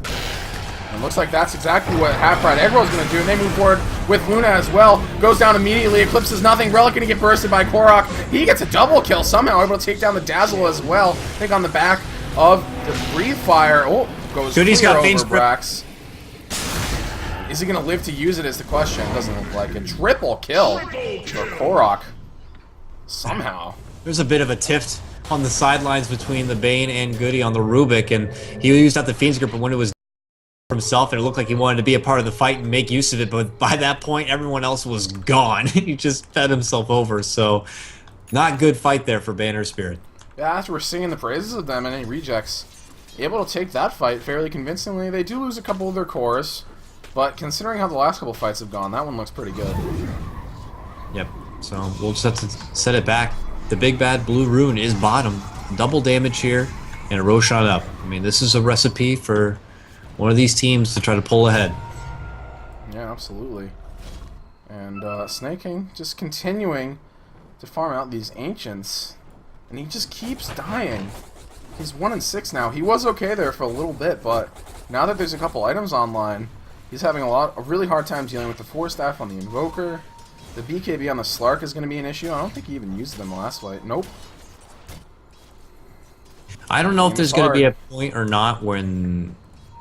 And looks like that's exactly what Half-right egg roll is going to do. And they move forward with Luna as well. Goes down immediately. Eclipses nothing. Relic going to get bursted by Korok. He gets a double kill somehow. Able to take down the Dazzle as well. I think on the back of the Breathe Fire. Oh, goes Goody's got over Fiend's Brax. Is he going to live to use it is the question. Doesn't look like it. Triple kill for Korok. Somehow. There's a bit of a tift on the sidelines between the Bane and Goody on the Rubik. And he used out the Fiend's Grip, but when it was himself, and it looked like he wanted to be a part of the fight and make use of it, but by that point, everyone else was gone. He just fed himself over, so not good fight there for Earthspirit. Yeah, after we're singing the praises of them, NARejects able to take that fight fairly convincingly. They do lose a couple of their cores, but considering how the last couple fights have gone, that one looks pretty good. Yep, so we'll just have to set it back. The big bad blue rune is bottom. Double damage here, and a Roshan up. I mean, this is a recipe for one of these teams to try to pull ahead. Yeah, absolutely. And Snake King just continuing to farm out these Ancients, and he just keeps dying. He's 1-6 now. He was okay there for a little bit, but now that there's a couple items online, he's having a really hard time dealing with the Force Staff on the Invoker. The BKB on the Slark is going to be an issue. I don't think he even used them last fight. Nope. I don't know if there's going to be a point or not when,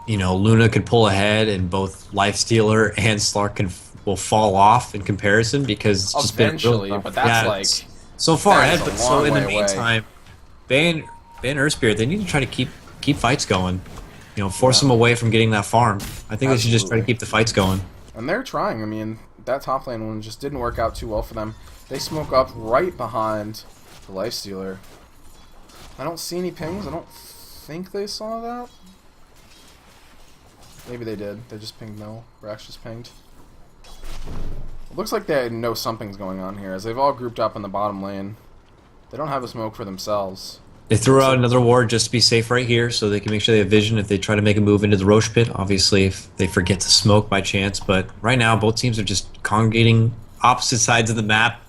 you know, Luna could pull ahead and both Lifestealer and Slark will fall off in comparison, because it's just eventually, been but that's so far ahead. But so in the meantime, ban Earthspirit. They need to try to keep fights going. You know, force them away from getting that farm. I think they should just try to keep the fights going. And they're trying. I mean, that top lane one just didn't work out too well for them. They smoke up right behind the Lifestealer. I don't see any pings. I don't think they saw that. Maybe they did. They just pinged no. Rax just pinged. It looks like they know something's going on here, as they've all grouped up in the bottom lane. They don't have a smoke for themselves. They threw out another ward just to be safe right here, so they can make sure they have vision if they try to make a move into the Roche pit. Obviously, if they forget to smoke by chance. But right now, both teams are just congregating opposite sides of the map.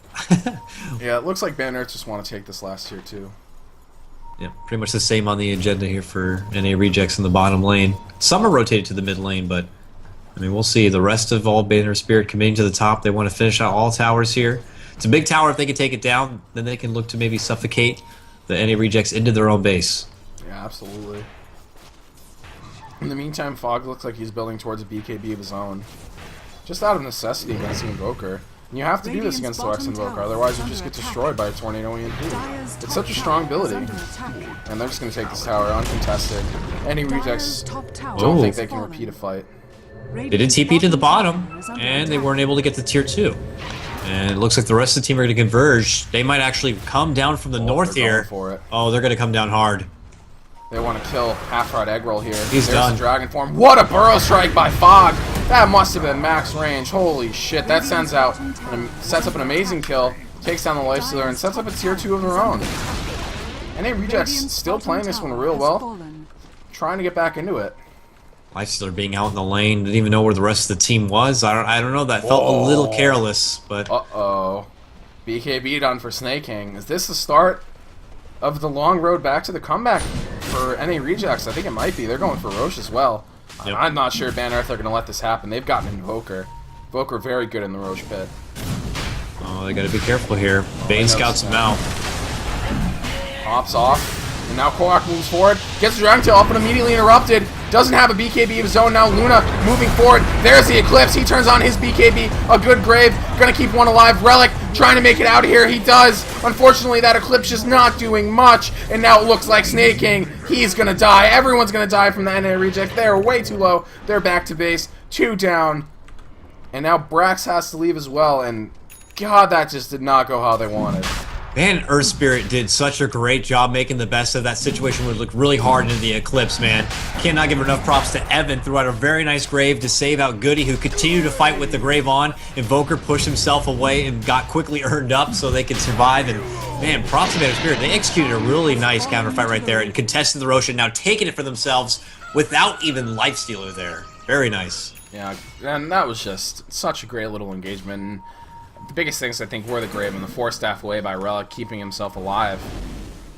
Yeah, it looks like Earth just want to take this last tier too. Yeah, pretty much the same on the agenda here for NARejects in the bottom lane. Some are rotated to the mid lane, but I mean, we'll see. The rest of all Earthspirit committing to the top. They want to finish out all towers here. It's a big tower. If they can take it down, then they can look to maybe suffocate the NARejects into their own base. Yeah, absolutely. In the meantime, Fog looks like he's building towards a BKB of his own. Just out of necessity against the Invoker. And you have to do this against the Lex Invoker, otherwise you just get destroyed by a Tornado EMP. It's such a strong ability. And they're just going to take this tower uncontested. NARejects don't think they can repeat a fight. They did TP to the bottom, and they weren't able to get to tier 2. And it looks like the rest of the team are going to converge. They might actually come down from the north here. Oh, they're going to come down hard. They want to kill Half-Rod Eggroll here. He's done. The Dragon Form. What a Burrow Strike by Fog! That must have been max range. Holy shit, that sets up an amazing kill, takes down the Lifestealer, and sets up a tier 2 of their own. NARejects still playing this one real well, trying to get back into it. Lifestealer being out in the lane, didn't even know where the rest of the team was. I don't know, that felt a little careless, but... Uh-oh. BKB done for Snake King. Is this the start of the long road back to the comeback for NARejects? I think it might be. They're going for Roche as well. Yep. I'm not sure Earth are going to let this happen. They've got an Invoker. Invoker very good in the Roche pit. Oh, they got to be careful here. Bane scouts him out. Pops off. And now Korok moves forward, gets the Dragon Tail up and immediately interrupted. Doesn't have a BKB of his own. Now Luna moving forward. There's the Eclipse. He turns on his BKB. A good grave. Gonna keep one alive. Relic trying to make it out of here. He does. Unfortunately, that Eclipse is not doing much. And now it looks like Snake King. He's gonna die. Everyone's gonna die from the NAReject. They're way too low. They're back to base. 2 down. And now Brax has to leave as well. And God, that just did not go how they wanted. Man, Earthspirit did such a great job making the best of that situation. Would look really hard into the Eclipse, man. Cannot give enough props to Evan. Threw out a very nice grave to save out Goody, who continued to fight with the grave on. Invoker pushed himself away and got quickly earned up so they could survive. And man, props to Earthspirit. They executed a really nice counter fight right there and contested the Roche, and now taking it for themselves without even Lifestealer there. Very nice. Yeah, and that was just such a great little engagement. And the biggest things, I think, were the grave and the Force Staff away by Relic, keeping himself alive.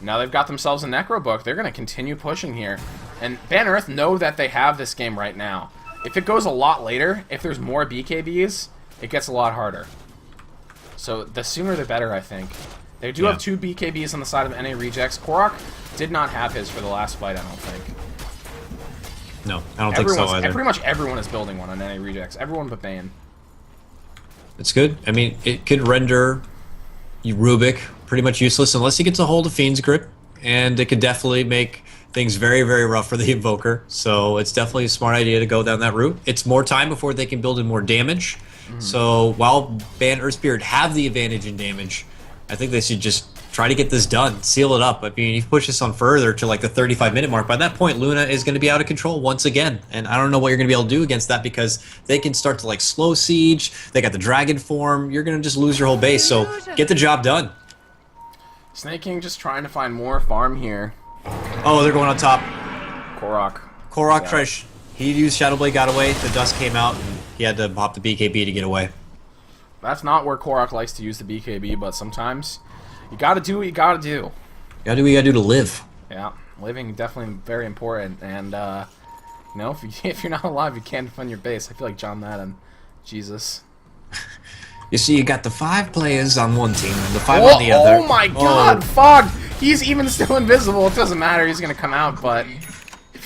Now they've got themselves a Necro Book. They're going to continue pushing here. And Earth know that they have this game right now. If it goes a lot later, if there's more BKBs, it gets a lot harder. So the sooner the better, I think. They do have 2 BKBs on the side of NARejects. Korok did not have his for the last fight, I don't think. No, I don't think so either. Pretty much everyone is building one on NARejects. Everyone but Bane. It's good. I mean, it could render Rubik pretty much useless unless he gets a hold of Fiend's Grip, and it could definitely make things very, very rough for the Invoker. So it's definitely a smart idea to go down that route. It's more time before they can build in more damage. So while Ban Earthspirit have the advantage in damage, I think they should just try to get this done, seal it up. I mean, you push this on further to like the 35-minute mark. By that point, Luna is going to be out of control once again. And I don't know what you're going to be able to do against that because they can start to like slow siege. They got the dragon form. You're going to just lose your whole base. So get the job done. Snake King just trying to find more farm here. Oh, they're going on top. Korok. Tried. He used Shadowblade, got away. The dust came out, and he had to pop the BKB to get away. That's not where Korok likes to use the BKB, but sometimes you gotta do what you gotta do. You gotta do what you gotta do to live. Yeah, living definitely very important, and you know, if you're not alive, you can't defend your base. I feel like John Madden. Jesus. You see, you got the 5 players on one team and the 5 on the other. Oh my God, Fog! He's even still invisible. It doesn't matter. He's gonna come out, but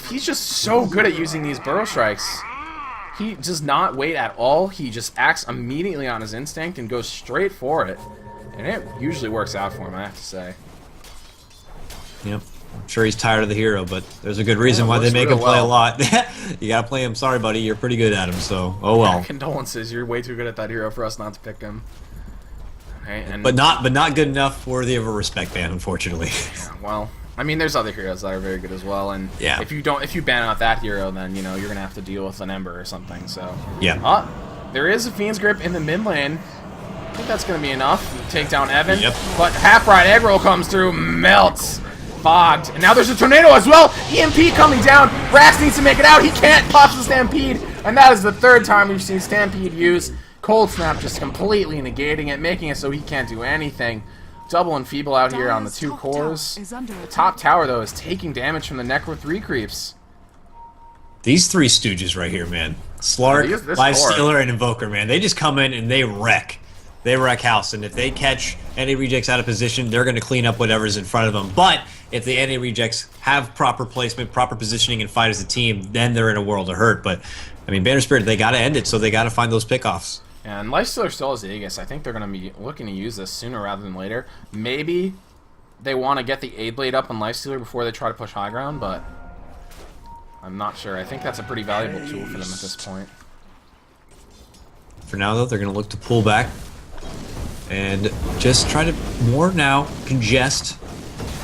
he's just so good at using these burrow strikes. He does not wait at all. He just acts immediately on his instinct and goes straight for it. And it usually works out for him, I have to say. Yep. I'm sure he's tired of the hero, but there's a good reason why they make him play a lot. You gotta play him. Sorry, buddy. You're pretty good at him, so oh well. Yeah, condolences. You're way too good at that hero for us not to pick him. Okay, and but not good enough worthy of a respect ban, unfortunately. Yeah, well, I mean, there's other heroes that are very good as well, and yeah. if you ban out that hero, then you know you're gonna have to deal with an Ember or something. So yeah. There is a Fiend's Grip in the mid lane. I think that's gonna be enough to take down Evan. Yep. But half right egg roll comes through, melts. Fogged. And now there's a tornado as well. EMP coming down. Brax needs to make it out. He can't. Pops the Stampede. And that is the 3rd time we've seen Stampede use. Cold Snap just completely negating it, making it so he can't do anything. Double and Feeble out here on the 2 cores. The top tower, though, is taking damage from the Necro 3 creeps. These 3 stooges right here, man. Slark, Lifestealer, and Invoker, man. They just come in and they wreck. They wreck house. And if they catch NARejects out of position, they're going to clean up whatever's in front of them. But if the NARejects have proper placement, proper positioning, and fight as a team, then they're in a world of hurt. But, I mean, Banner Spirit, they got to end it, so they got to find those pickoffs. And Lifestealer still has Aegis. I think they're going to be looking to use this sooner rather than later. Maybe they want to get the Aid Blade up on Lifestealer before they try to push high ground, but I'm not sure. I think that's a pretty valuable tool for them at this point. For now, though, they're going to look to pull back and just try to more now congest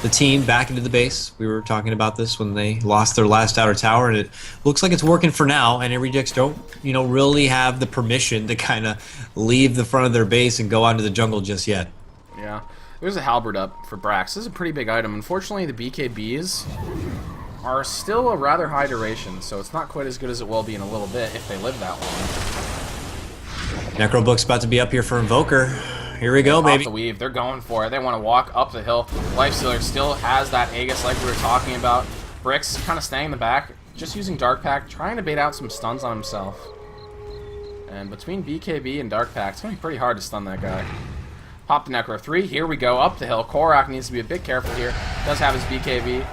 the team back into the base. We were talking about this when they lost their last outer tower, and it looks like it's working for now. And NARejects don't, really have the permission to kind of leave the front of their base and go out into the jungle just yet. Yeah, there's a halberd up for Brax. This is a pretty big item. Unfortunately, the BKBs are still a rather high duration, so it's not quite as good as it will be in a little bit if they live that long. Necrobook's about to be up here for Invoker. Here we go, baby. The weave. They're going for it. They want to walk up the hill. Lifestealer still has that Aegis like we were talking about. Bricks kind of staying in the back, just using Dark Pact, trying to bait out some stuns on himself. And between BKB and Dark Pact, it's going to be pretty hard to stun that guy. Pop the Necro 3. Here we go, up the hill. Korok needs to be a bit careful here. Does have his BKB.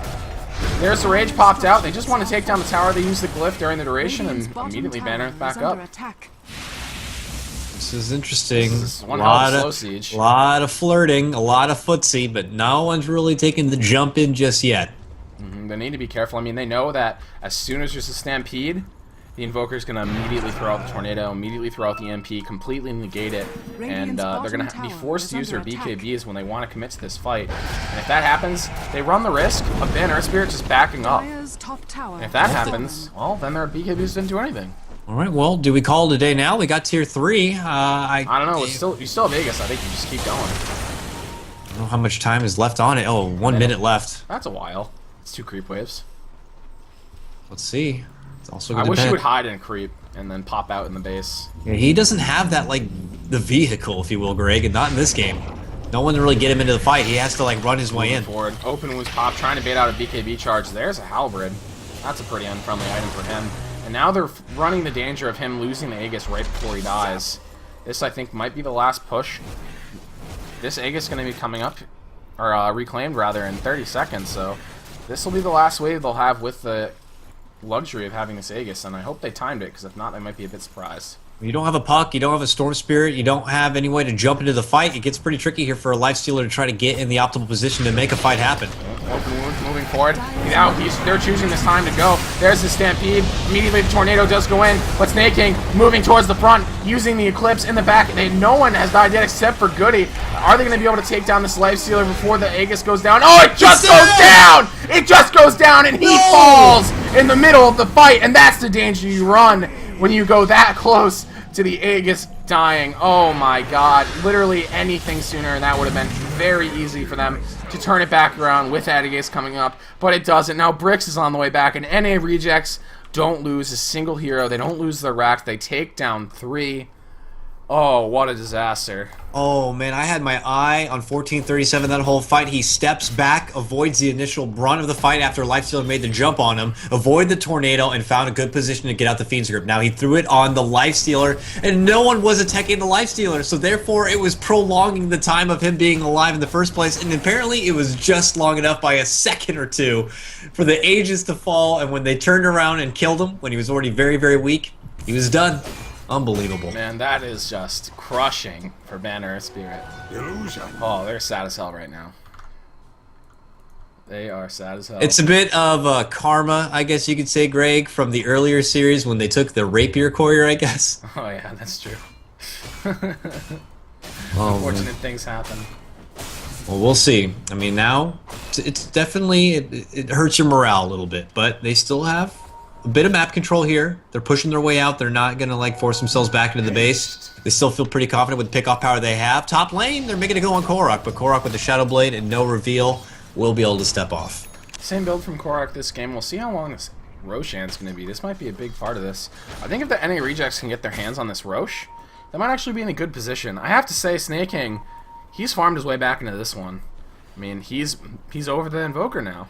There's the Rage popped out. They just want to take down the tower. They use the Glyph during the duration and immediately ban Earth back up. This is interesting. This is one hell of a slow siege. A lot of flirting, a lot of footsie, but no one's really taking the jump in just yet. They need to be careful. I mean, they know that as soon as there's a Stampede, the Invoker's going to immediately throw out the Tornado, immediately throw out the MP, completely negate it, and they're going to be forced to use their BKBs when they want to commit to this fight. And if that happens, they run the risk of Ben Earthspirit just backing up. And if that happens, well, then their BKBs didn't do anything. All right, well, do we call it a day now? We got tier 3. I don't know. You still have Vegas. I think you just keep going. I don't know how much time is left on it. Oh, 1 minute left. That's a while. It's 2 creep waves. Let's see. It's also I wish he would hide in a creep and then pop out in the base. Yeah, he doesn't have that, like, the vehicle, if you will, Greg, and not in this game. No one to really get him into the fight. He has to, like, run his way in. Forward. Open was pop, trying to bait out a BKB charge. There's a Halberd. That's a pretty unfriendly item for him. And now they're running the danger of him losing the Aegis right before he dies. This, I think, might be the last push. This Aegis is going to be coming up, or reclaimed, rather, in 30 seconds, so this will be the last wave they'll have with the luxury of having this Aegis, and I hope they timed it, because if not, they might be a bit surprised. You don't have a puck, you don't have a Storm Spirit, you don't have any way to jump into the fight. It gets pretty tricky here for a Lifestealer to try to get in the optimal position to make a fight happen. Moving forward. Now they're choosing this time to go. There's the Stampede. Immediately the Tornado does go in, but Snake King moving towards the front, using the Eclipse in the back. No one has died yet except for Goody. Are they going to be able to take down this Lifestealer before the Aegis goes down? Oh, it just goes down! It just goes down, and he falls in the middle of the fight, and that's the danger you run when you go that close to the Aegis dying. Oh my god. Literally anything sooner, and that would have been very easy for them to turn it back around with that Aegis coming up, but it doesn't. Now Brix is on the way back, and NARejects don't lose a single hero. They don't lose their rack. They take down 3. Oh, what a disaster. Oh, man, I had my eye on 1437 that whole fight. He steps back, avoids the initial brunt of the fight after Lifestealer made the jump on him, avoided the Tornado, and found a good position to get out the Fiend's Grip. Now he threw it on the Lifestealer, and no one was attacking the Lifestealer, so therefore it was prolonging the time of him being alive in the first place, and apparently it was just long enough by a second or two for the Aegis to fall, and when they turned around and killed him, when he was already very, very weak, he was done. Unbelievable. Man, that is just crushing for Banner Earthspirit. Oh, they're sad as hell right now. They are sad as hell. It's a bit of karma, I guess you could say, Greg, from the earlier series when they took the Rapier Courier, I guess. Oh, yeah, that's true. Unfortunate things happen. Well, we'll see. I mean, now, it's definitely, it hurts your morale a little bit, but they still have a bit of map control here. They're pushing their way out. They're not going to like force themselves back into the base. They still feel pretty confident with the pickoff power they have. Top lane, they're making it go on Korok, but Korok with the Shadow Blade and no reveal will be able to step off. Same build from Korok this game. We'll see how long this Roshan's going to be. This might be a big part of this. I think if the NARejects can get their hands on this Rosh, they might actually be in a good position. I have to say, Snake King, he's farmed his way back into this one. I mean, he's over the Invoker now.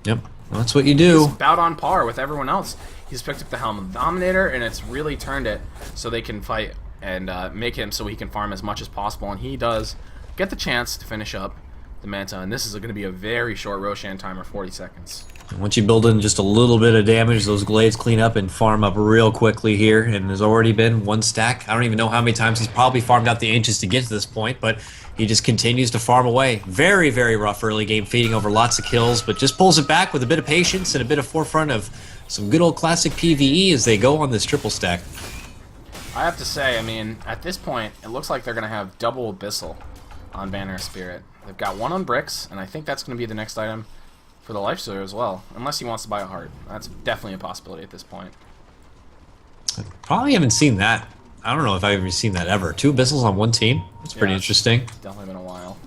Yep, well, that's what you do. He's about on par with everyone else. He's picked up the Helm of the Dominator, and it's really turned it so they can fight and make him so he can farm as much as possible. And he does get the chance to finish up the Manta, and this is going to be a very short Roshan timer, 40 seconds. Once you build in just a little bit of damage, those Glades clean up and farm up real quickly here, and there's already been one stack. I don't even know how many times he's probably farmed out the Ancients to get to this point, but he just continues to farm away. Very, very rough early game, feeding over lots of kills, but just pulls it back with a bit of patience and a bit of forefront of some good old classic PvE as they go on this triple stack. I have to say, I mean, at this point, it looks like they're going to have double Abyssal on Banner Spirit. They've got one on Brix, and I think that's going to be the next item for the Lifestealer as well, unless he wants to buy a heart. That's definitely a possibility at this point. I probably haven't seen that. I don't know if I've ever seen that ever. 2 Abyssals on one team? That's pretty interesting. Definitely been a while.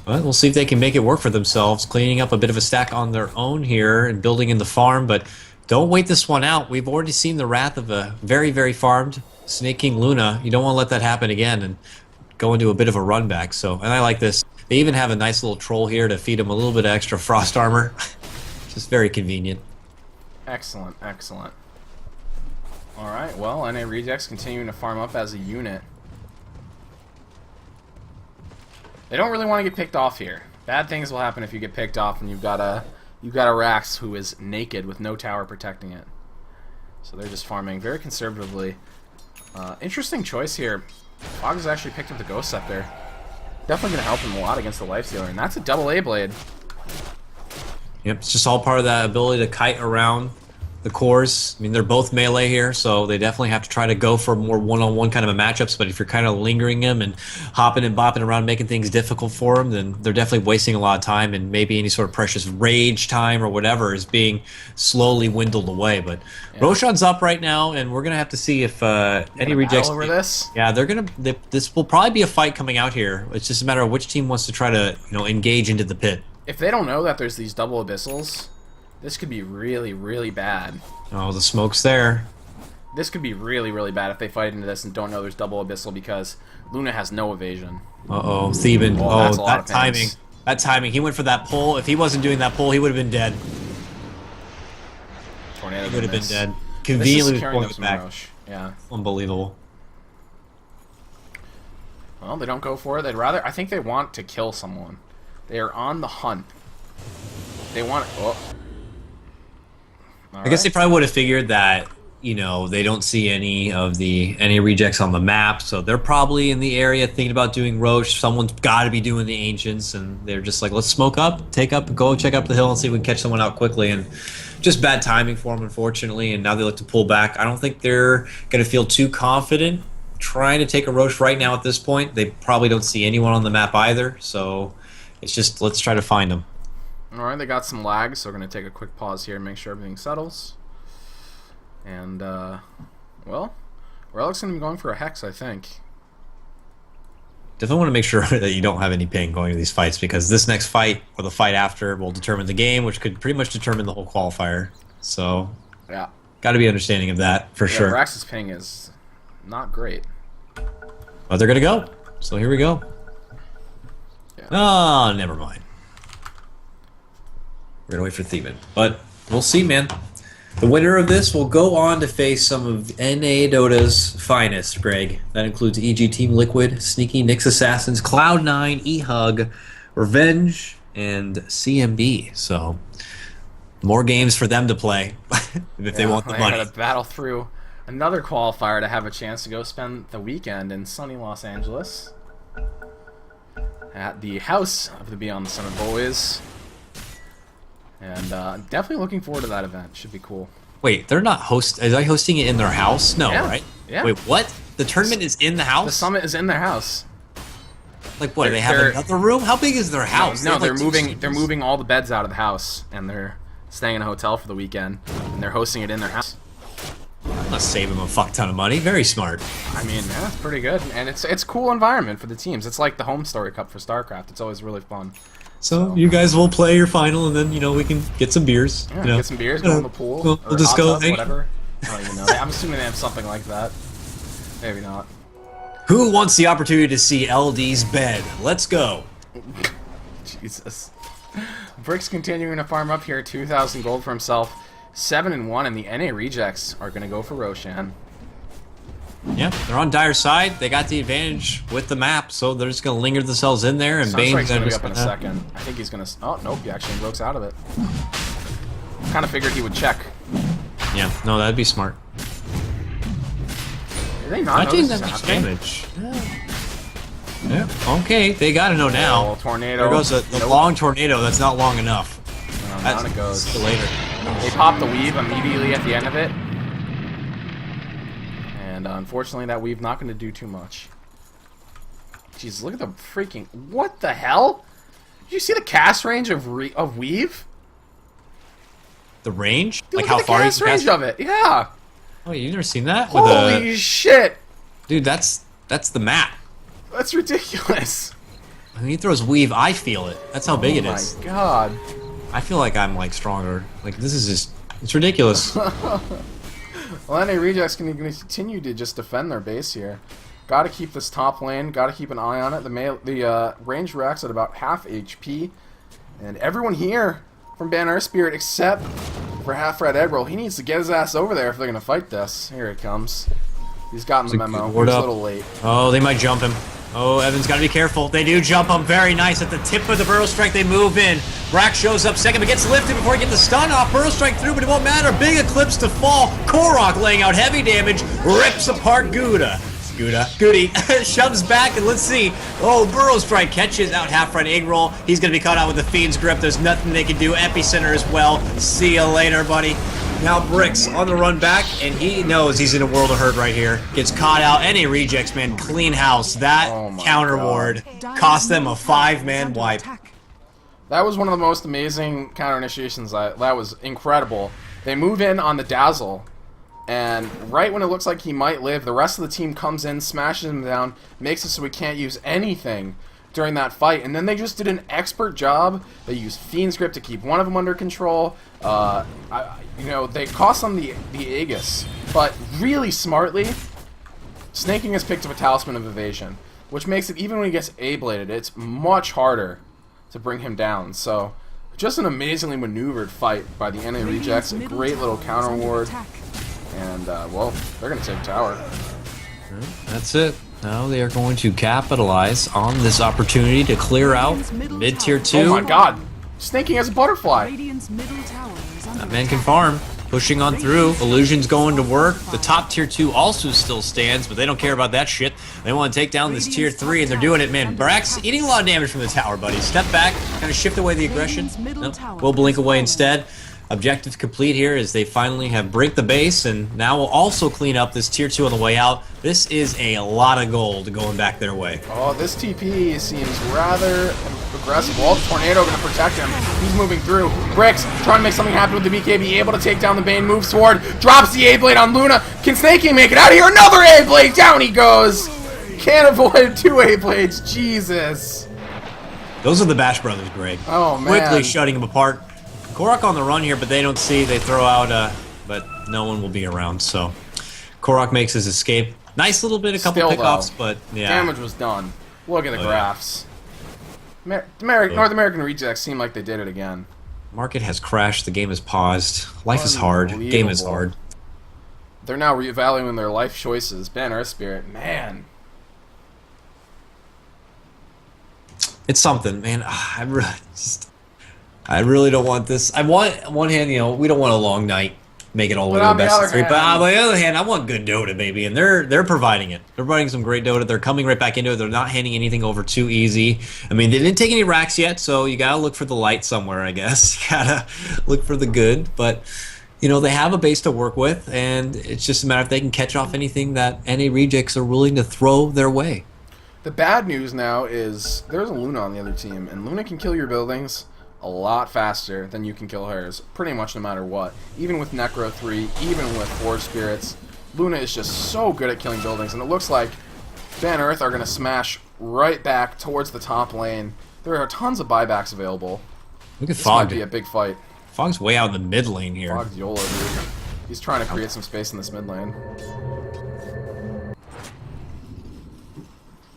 But we'll see if they can make it work for themselves, cleaning up a bit of a stack on their own here and building in the farm, but don't wait this one out. We've already seen the wrath of a very, very farmed Snake King Luna. You don't want to let that happen again and go into a bit of a run back. So, and I like this. They even have a nice little troll here to feed him a little bit of extra frost armor. Just very convenient. Excellent, excellent. Alright, well, NARejects continuing to farm up as a unit. They don't really want to get picked off here. Bad things will happen if you get picked off and you've got a Rax who is naked with no tower protecting it. So they're just farming very conservatively. Interesting choice here. Fog has actually picked up the Ghost Scepter. Definitely going to help him a lot against the Lifestealer, and that's a double A-Blade. Yep, it's just all part of that ability to kite around the cores. I mean, they're both melee here, so they definitely have to try to go for more one-on-one kind of a matchups, but if you're kind of lingering him and hopping and bopping around making things difficult for them, then they're definitely wasting a lot of time, and maybe any sort of precious rage time or whatever is being slowly dwindled away. But yeah. Roshan's up right now, and we're going to have to see if NARejects over this. Yeah, this will probably be a fight coming out here. It's just a matter of which team wants to try to, engage into the pit. If they don't know that there's these double Abyssals, this could be really, really bad. Oh, the smoke's there. This could be really, really bad if they fight into this and don't know there's double Abyssal because Luna has no evasion. Uh-oh, Theben. Oh, that timing. That timing. He went for that pull. If he wasn't doing that pull, he would have been dead. Tornado he would have been dead. Conveniently pulling it back. Yeah. Unbelievable. Well, they don't go for it. I think they want to kill someone. They are on the hunt. They want... Oh. I guess they probably would have figured that you know, they don't see any of the NARejects on the map, so they're probably in the area thinking about doing Roche. Someone's got to be doing the Ancients, and they're just like, let's smoke up, go check up the hill and see if we can catch someone out quickly. And just bad timing for them, unfortunately, and now they look to pull back. I don't think they're going to feel too confident trying to take a Roche right now at this point. They probably don't see anyone on the map either, so it's just, let's try to find them. Alright, they got some lag, so we're going to take a quick pause here and make sure everything settles. And, well, Relic's going to be going for a Hex, I think. Definitely want to make sure that you don't have any ping going to these fights, because this next fight, or the fight after, will determine the game, which could pretty much determine the whole qualifier. So, yeah, got to be understanding of that, for sure. Brax's ping is not great. But they're going to go. So here we go. Yeah. Oh, never mind. We're going to wait for Theban. But we'll see, man. The winner of this will go on to face some of NA Dota's finest, Greg. That includes EG Team Liquid, Sneaky, Nyx Assassins, Cloud9, eHug, Revenge, and CMB. So, more games for them to play if they want the money. They got to battle through another qualifier to have a chance to go spend the weekend in sunny Los Angeles at the house of the Beyond the Summer Boys. And definitely looking forward to that event. Should be cool. Wait, they're not are they hosting it in their house? No, yeah. right? Yeah. Wait, what? The tournament is in the house? The summit is in their house. Like what? They have another room? How big is their house? No, they're moving. They're moving all the beds out of the house, and they're staying in a hotel for the weekend, and they're hosting it in their house. Let's save them a fuck ton of money. Very smart. I mean, yeah, it's pretty good, and it's a cool environment for the teams. It's like the home story cup for StarCraft. It's always really fun. So you guys will play your final, and then, you know, we can get some beers. Yeah, you know. Get some beers, go in the pool, we'll just go, whatever. I don't even know. I'm assuming they have something like that. Maybe not. Who wants the opportunity to see LD's bed? Let's go. Jesus. Brick's continuing to farm up here, 2,000 gold for himself, 7-1, and the NARejects are going to go for Roshan. Yeah, they're on Dire's side. They got the advantage with the map, so they're just going to linger themselves in there. And Bane's going to be up in a second. I think he's going to... Oh, nope, he actually broke out of it. Kind of figured he would check. Yeah, no, that'd be smart. Are they not doing that much damage? Yeah, okay, they got to know now. Oh, tornado. There goes the long tornado. That's not long enough. Down it goes. Till later. They pop the weave immediately at the end of it. And unfortunately, that weave not going to do too much. Jeez, look at the freaking... What the hell? Did you see the cast range of weave? The range? Dude, like how far you can range of it? Yeah. Oh, you've never seen that? Holy shit! Dude, that's the map. That's ridiculous. When he throws weave, I feel it. That's how big it is. Oh my god. I feel like I'm like stronger. Like this is just... It's ridiculous. Well, NARejects can continue to just defend their base here. Got to keep this top lane. Got to keep an eye on it. The range racks at about half HP, and everyone here from Earthspirit except for Half Red Eggroll. He needs to get his ass over there if they're gonna fight this. Here it comes. He's gotten the memo. He's a little late. Oh, they might jump him. Oh, Evan's got to be careful. They do jump him. Very nice. At the tip of the Burrow Strike, they move in. Brack shows up second, but gets lifted before he gets the stun off. Burrow Strike through, but it won't matter. Big Eclipse to fall. Korok laying out heavy damage. Rips apart Goody shoves back, and let's see. Oh, Burrow Strike catches out Half Red Eggroll. He's going to be caught out with the Fiend's Grip. There's nothing they can do. Epicenter as well. See you later, buddy. Now Bricks on the run back, and he knows he's in a world of hurt right here. Gets caught out. NARejects, man, clean house. That counter ward cost them a 5-man wipe. That was one of the most amazing counter initiations. That was incredible. They move in on the Dazzle, and right when it looks like he might live, the rest of the team comes in, smashes him down, makes it so he can't use anything during that fight, and then they just did an expert job. They used Fiend's Grip to keep one of them under control. You know, they cost them the Aegis, but really smartly, Snaking has picked up a Talisman of Evasion, which makes it, even when he gets A-bladed, it's much harder to bring him down. So, just an amazingly maneuvered fight by the NARejects, a great little counter ward, and, well, they're going to take tower. That's it. Now they are going to capitalize on this opportunity to clear out mid-tier 2. Oh my god! Snaking has a butterfly! That man can farm. Pushing on through. Illusion's going to work. The top tier 2 also still stands, but they don't care about that shit. They want to take down this tier 3, and they're doing it, man. Brax eating a lot of damage from the tower, buddy. Step back, kind of shift away the aggression. No, we'll blink away instead. Objective complete here as they finally have break the base, and now we'll also clean up this tier 2 on the way out. This is a lot of gold going back their way. Oh, this TP seems rather aggressive. Well, the Tornado going to protect him. He's moving through. Bricks trying to make something happen with the BKB, able to take down the Bane, moves forward, drops the A-Blade on Luna. Can Snake King make it out of here? Another A-Blade, down he goes. Can't avoid 2 A-Blades, Jesus. Those are the Bash Brothers, Greg. Oh, man. Quickly shutting them apart. Korok on the run here, but they don't see. They throw out, but no one will be around, so Korok makes his escape. Nice little bit, a couple pickoffs, but yeah. Damage was done. Look at the graphs. Yeah. North American Rejects seem like they did it again. Market has crashed. The game is paused. Life is hard. Game is hard. They're now reevaluating their life choices. Ben Earthspirit, man. It's something, man. I really don't want this. I want, on one hand, you know, we don't want a long night, make it all the way to the best of 3. But on the other hand, I want good Dota, baby, and they're providing it. They're providing some great Dota. They're coming right back into it. They're not handing anything over too easy. I mean, they didn't take any racks yet, so you gotta look for the light somewhere, I guess. You gotta look for the good, but you know, they have a base to work with, and it's just a matter if they can catch off anything that NARejects are willing to throw their way. The bad news now is there's a Luna on the other team, and Luna can kill your buildings a lot faster than you can kill hers, pretty much no matter what. Even with Necro 3, even with Forge Spirits, Luna is just so good at killing buildings, and it looks like Ben Earth are going to smash right back towards the top lane. There are tons of buybacks available. Look at This Fog. might be a big fight. Fog's way out in the mid lane here. Fog's YOLO, dude. He's trying to create some space in this mid lane.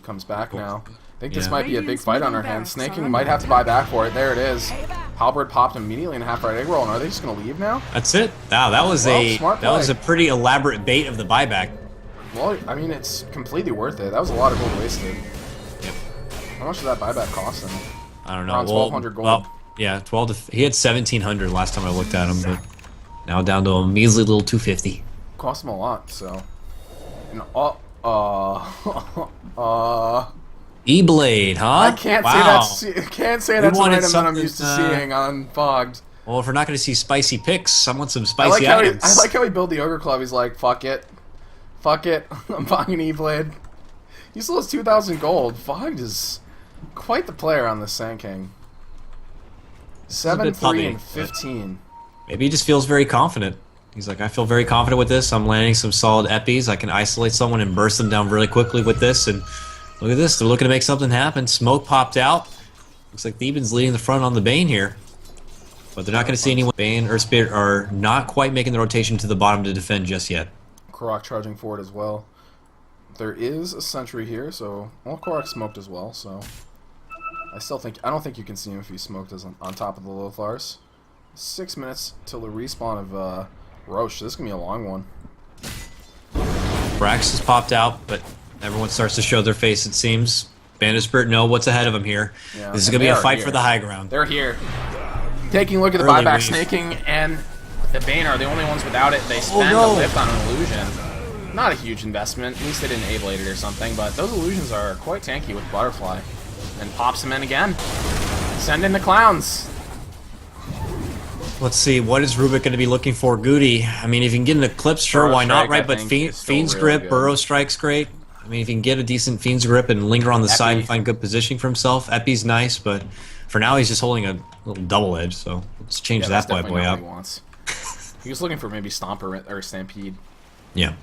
Comes back now. I think this might be a big fight on our hands. Snake King might have to buy back for it. There it is. Halberd popped immediately in a half-right egg roll, and are they just going to leave now? That's it. Wow, that was a pretty elaborate bait of the buyback. Well, I mean, it's completely worth it. That was a lot of gold wasted. Yep. How much did that buyback cost him? I don't know. Around 1,200 gold. Well, yeah, 12 to. He had 1,700 last time I looked at him, but now down to a measly little 250. Cost him a lot, so. And E-Blade, huh? I can't say that's an item that I'm used to seeing on Fogged. Well, if we're not going to see spicy picks, I want some spicy items. I like how he built the Ogre Club. He's like, fuck it. Fuck it. I'm buying an E-Blade. He still has 2,000 gold. Fogged is quite the player on this Sand King. 7-3 and 15. Maybe he just feels very confident. He's like, I feel very confident with this. I'm landing some solid eppies. I can isolate someone and burst them down really quickly with this. And look at this. They're looking to make something happen. Smoke popped out. Looks like Theban's leading the front on the Bane here. But they're not going to see anyone. Bane, Earthspirit are not quite making the rotation to the bottom to defend just yet. Korok charging forward as well. There is a sentry here, so... Well, Korok smoked as well, so... I don't think you can see him if he smoked as on top of the Lothars. 6 minutes till the respawn of Roche. This is going to be a long one. Brax has popped out, but everyone starts to show their face, it seems. Earthspirit know what's ahead of them here. Yeah, this is going to be a fight for the high ground. They're here. Taking a look at the buyback, Snake King and the Bane are the only ones without it. They spend a lift on an illusion. Not a huge investment. At least they didn't A-Blade it or something, but those illusions are quite tanky with Butterfly. And pops him in again. Send in the clowns. Let's see, what is Rubik going to be looking for? Goody. I mean, if you can get an Eclipse, sure, why not, right? But Fiend's Grip, Burrow Strike's great. I mean, if you can get a decent Fiend's Grip and linger on the side and find good positioning for himself, Epi's nice, but for now he's just holding a little double edge, so let's change that bad boy up. He was looking for maybe Stomper or Stampede. Yeah.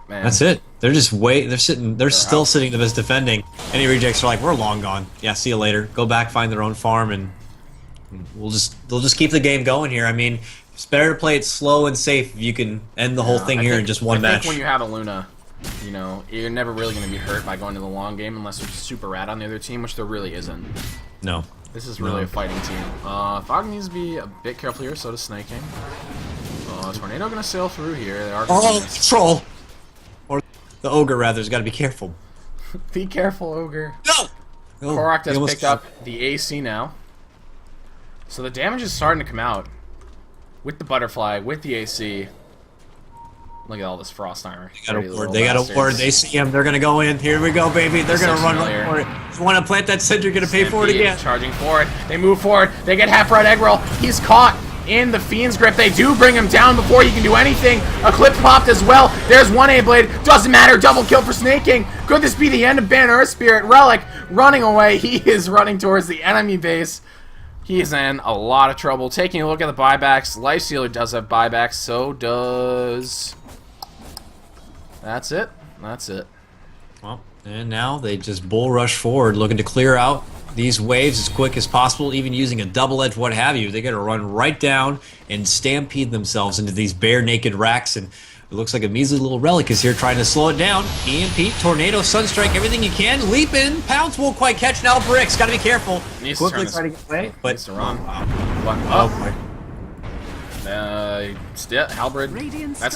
Man. That's it. They're just they're still sitting the best defending. NARejects are like, we're long gone. Yeah, see you later. Go back, find their own farm, and they'll just keep the game going here. I mean, it's better to play it slow and safe if you can end the whole thing here in just one match. I think when you have a Luna, you know, you're never really going to be hurt by going to the long game unless there's super rad on the other team, which there really isn't. No. This is really a fighting team. Fog needs to be a bit careful here, so does Snake King. Tornado going to sail through here. They are Troll! Or the Ogre, rather, has got to be careful. Be careful, Ogre. No! Korok has picked up the AC now. So the damage is starting to come out. With the butterfly, with the AC. Look at all this frost armor. They got a ward. They see him. They're gonna go in. Here we go, baby. They're gonna run right for it. If you want to plant that center, you're gonna pay for it again. Charging forward. They move forward. They get half right egg roll. He's caught in the Fiend's grip. They do bring him down before he can do anything. Eclipse popped as well. There's one A-Blade. Doesn't matter. Double kill for Snake King. Could this be the end of Ban Earthspirit? Relic running away. He is running towards the enemy base. He is in a lot of trouble. Taking a look at the buybacks. Lifestealer does have buybacks. So does... That's it. That's it. Well, and now they just bull rush forward, looking to clear out these waves as quick as possible, even using a double-edged what have you. They got to run right down and stampede themselves into these bare naked racks, and it looks like a measly little relic is here trying to slow it down. EMP, Tornado, Sunstrike, everything you can. Leap in. Pounce won't quite catch now. Bricks, got to be careful. Quickly try to get away, but needs to run. Halberd. That's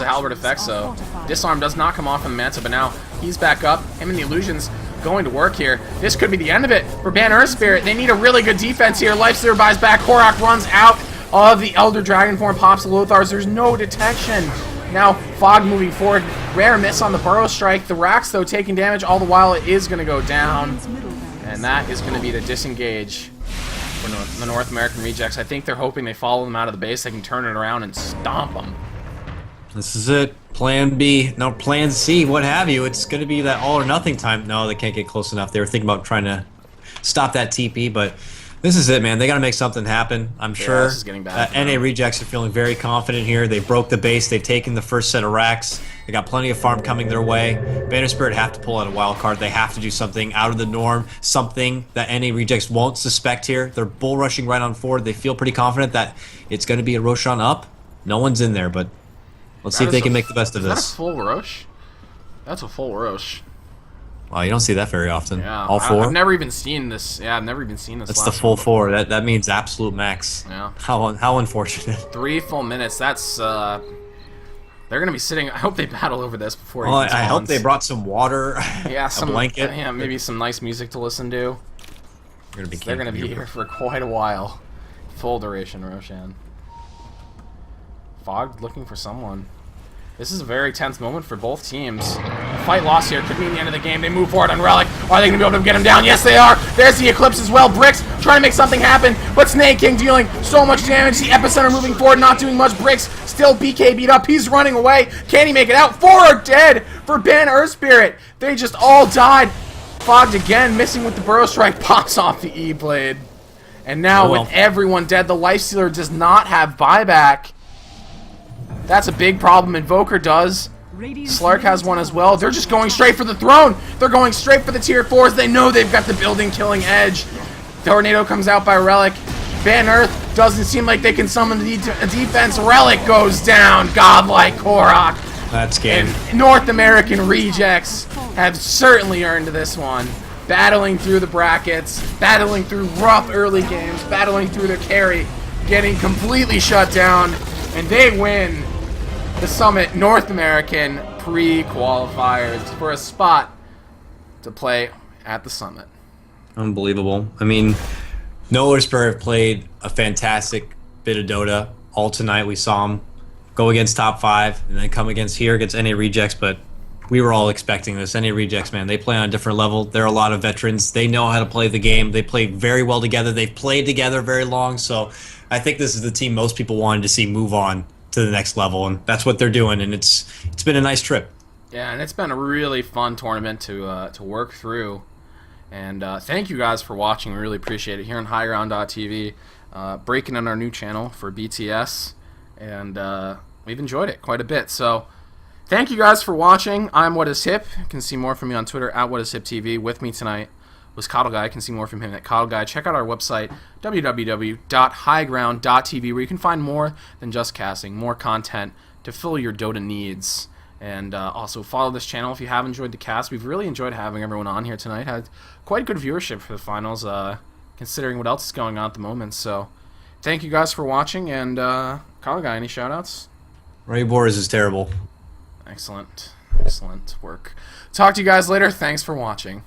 a Halberd effect, so Disarm does not come off on the Manta, but now he's back up. Him and the Illusions going to work here. This could be the end of it for Ban Earthspirit. They need a really good defense here. Lifestealer buys back. Korok runs out of the Elder Dragon form, pops the Lothars. There's no detection. Now Fog moving forward. Rare miss on the Burrow Strike. The Racks, though, taking damage all the while. It is going to go down, and that is going to be the disengage for the North American Rejects. I think they're hoping they follow them out of the base. They can turn it around and stomp them. This is it. Plan B, no, Plan C, what have you. It's going to be that all or nothing time. No, they can't get close enough. They were thinking about trying to stop that TP, but this is it, man. They got to make something happen. I'm sure this is getting bad. NARejects are feeling very confident here. They broke the base. They've taken the first set of racks. They got plenty of farm coming their way. Ban Earthspirit have to pull out a wild card. They have to do something out of the norm, something that NARejects won't suspect here. They're bull rushing right on forward. They feel pretty confident that it's going to be a Roshan up. No one's in there, but let's see if they can make the best of this. Is that a full Rosh? That's a full Rosh. Wow, you don't see that very often. Yeah, all four? I've never even seen this. Yeah, I've never even seen this. That's the full four. That means absolute max. Yeah. How unfortunate. 3 full minutes. That's they're gonna be sitting. I hope they battle over this before. Well, I hope they brought some water. Yeah, a blanket. Yeah, maybe some nice music to listen to. They're gonna be here for quite a while. Full duration, Roshan. Fog looking for someone. This is a very tense moment for both teams. A fight lost here could mean the end of the game. They move forward on Relic. Are they going to be able to get him down? Yes, they are. There's the Eclipse as well. Bricks trying to make something happen, but Snake King dealing so much damage. The Epicenter moving forward, not doing much. Bricks still BK beat up. He's running away. Can he make it out? 4 are dead for Ban Earthspirit. They just all died. Fogged again, missing with the Burrow Strike. Pops off the E-Blade. And now with everyone dead, the Lifestealer does not have buyback. That's a big problem. Invoker does. Slark has one as well. They're just going straight for the throne. They're going straight for the tier 4s. They know they've got the building killing edge. Tornado comes out by Relic. Ban Earth doesn't seem like they can summon a defense. Relic goes down. Godlike Korok. That's game. And North American Rejects have certainly earned this one. Battling through the brackets. Battling through rough early games. Battling through their carry. Getting completely shut down. And they win the Summit North American Pre-Qualifiers for a spot to play at the Summit. Unbelievable. I mean, Earthspirit played a fantastic bit of Dota all tonight. We saw him go against top 5 and then come against NARejects, but we were all expecting this. NARejects, man, they play on a different level. They're a lot of veterans. They know how to play the game. They play very well together. They've played together very long, so I think this is the team most people wanted to see move on to the next level, and that's what they're doing, and it's been a nice trip. Yeah, and it's been a really fun tournament to work through. And thank you guys for watching. We really appreciate it here on highground.tv, breaking in our new channel for BTS, and we've enjoyed it quite a bit. So thank you guys for watching. I'm What Is Hip. You can see more from me on Twitter at WhatIsHipTV. With me tonight was Coddle Guy. You can see more from him at Coddle Guy. Check out our website, www.highground.tv, where you can find more than just casting, more content to fill your Dota needs. And also follow this channel if you have enjoyed the cast. We've really enjoyed having everyone on here tonight. Had quite good viewership for the finals, considering what else is going on at the moment. So thank you guys for watching. And Coddle Guy, any shout-outs? Ray Boris is terrible. Excellent. Excellent work. Talk to you guys later. Thanks for watching.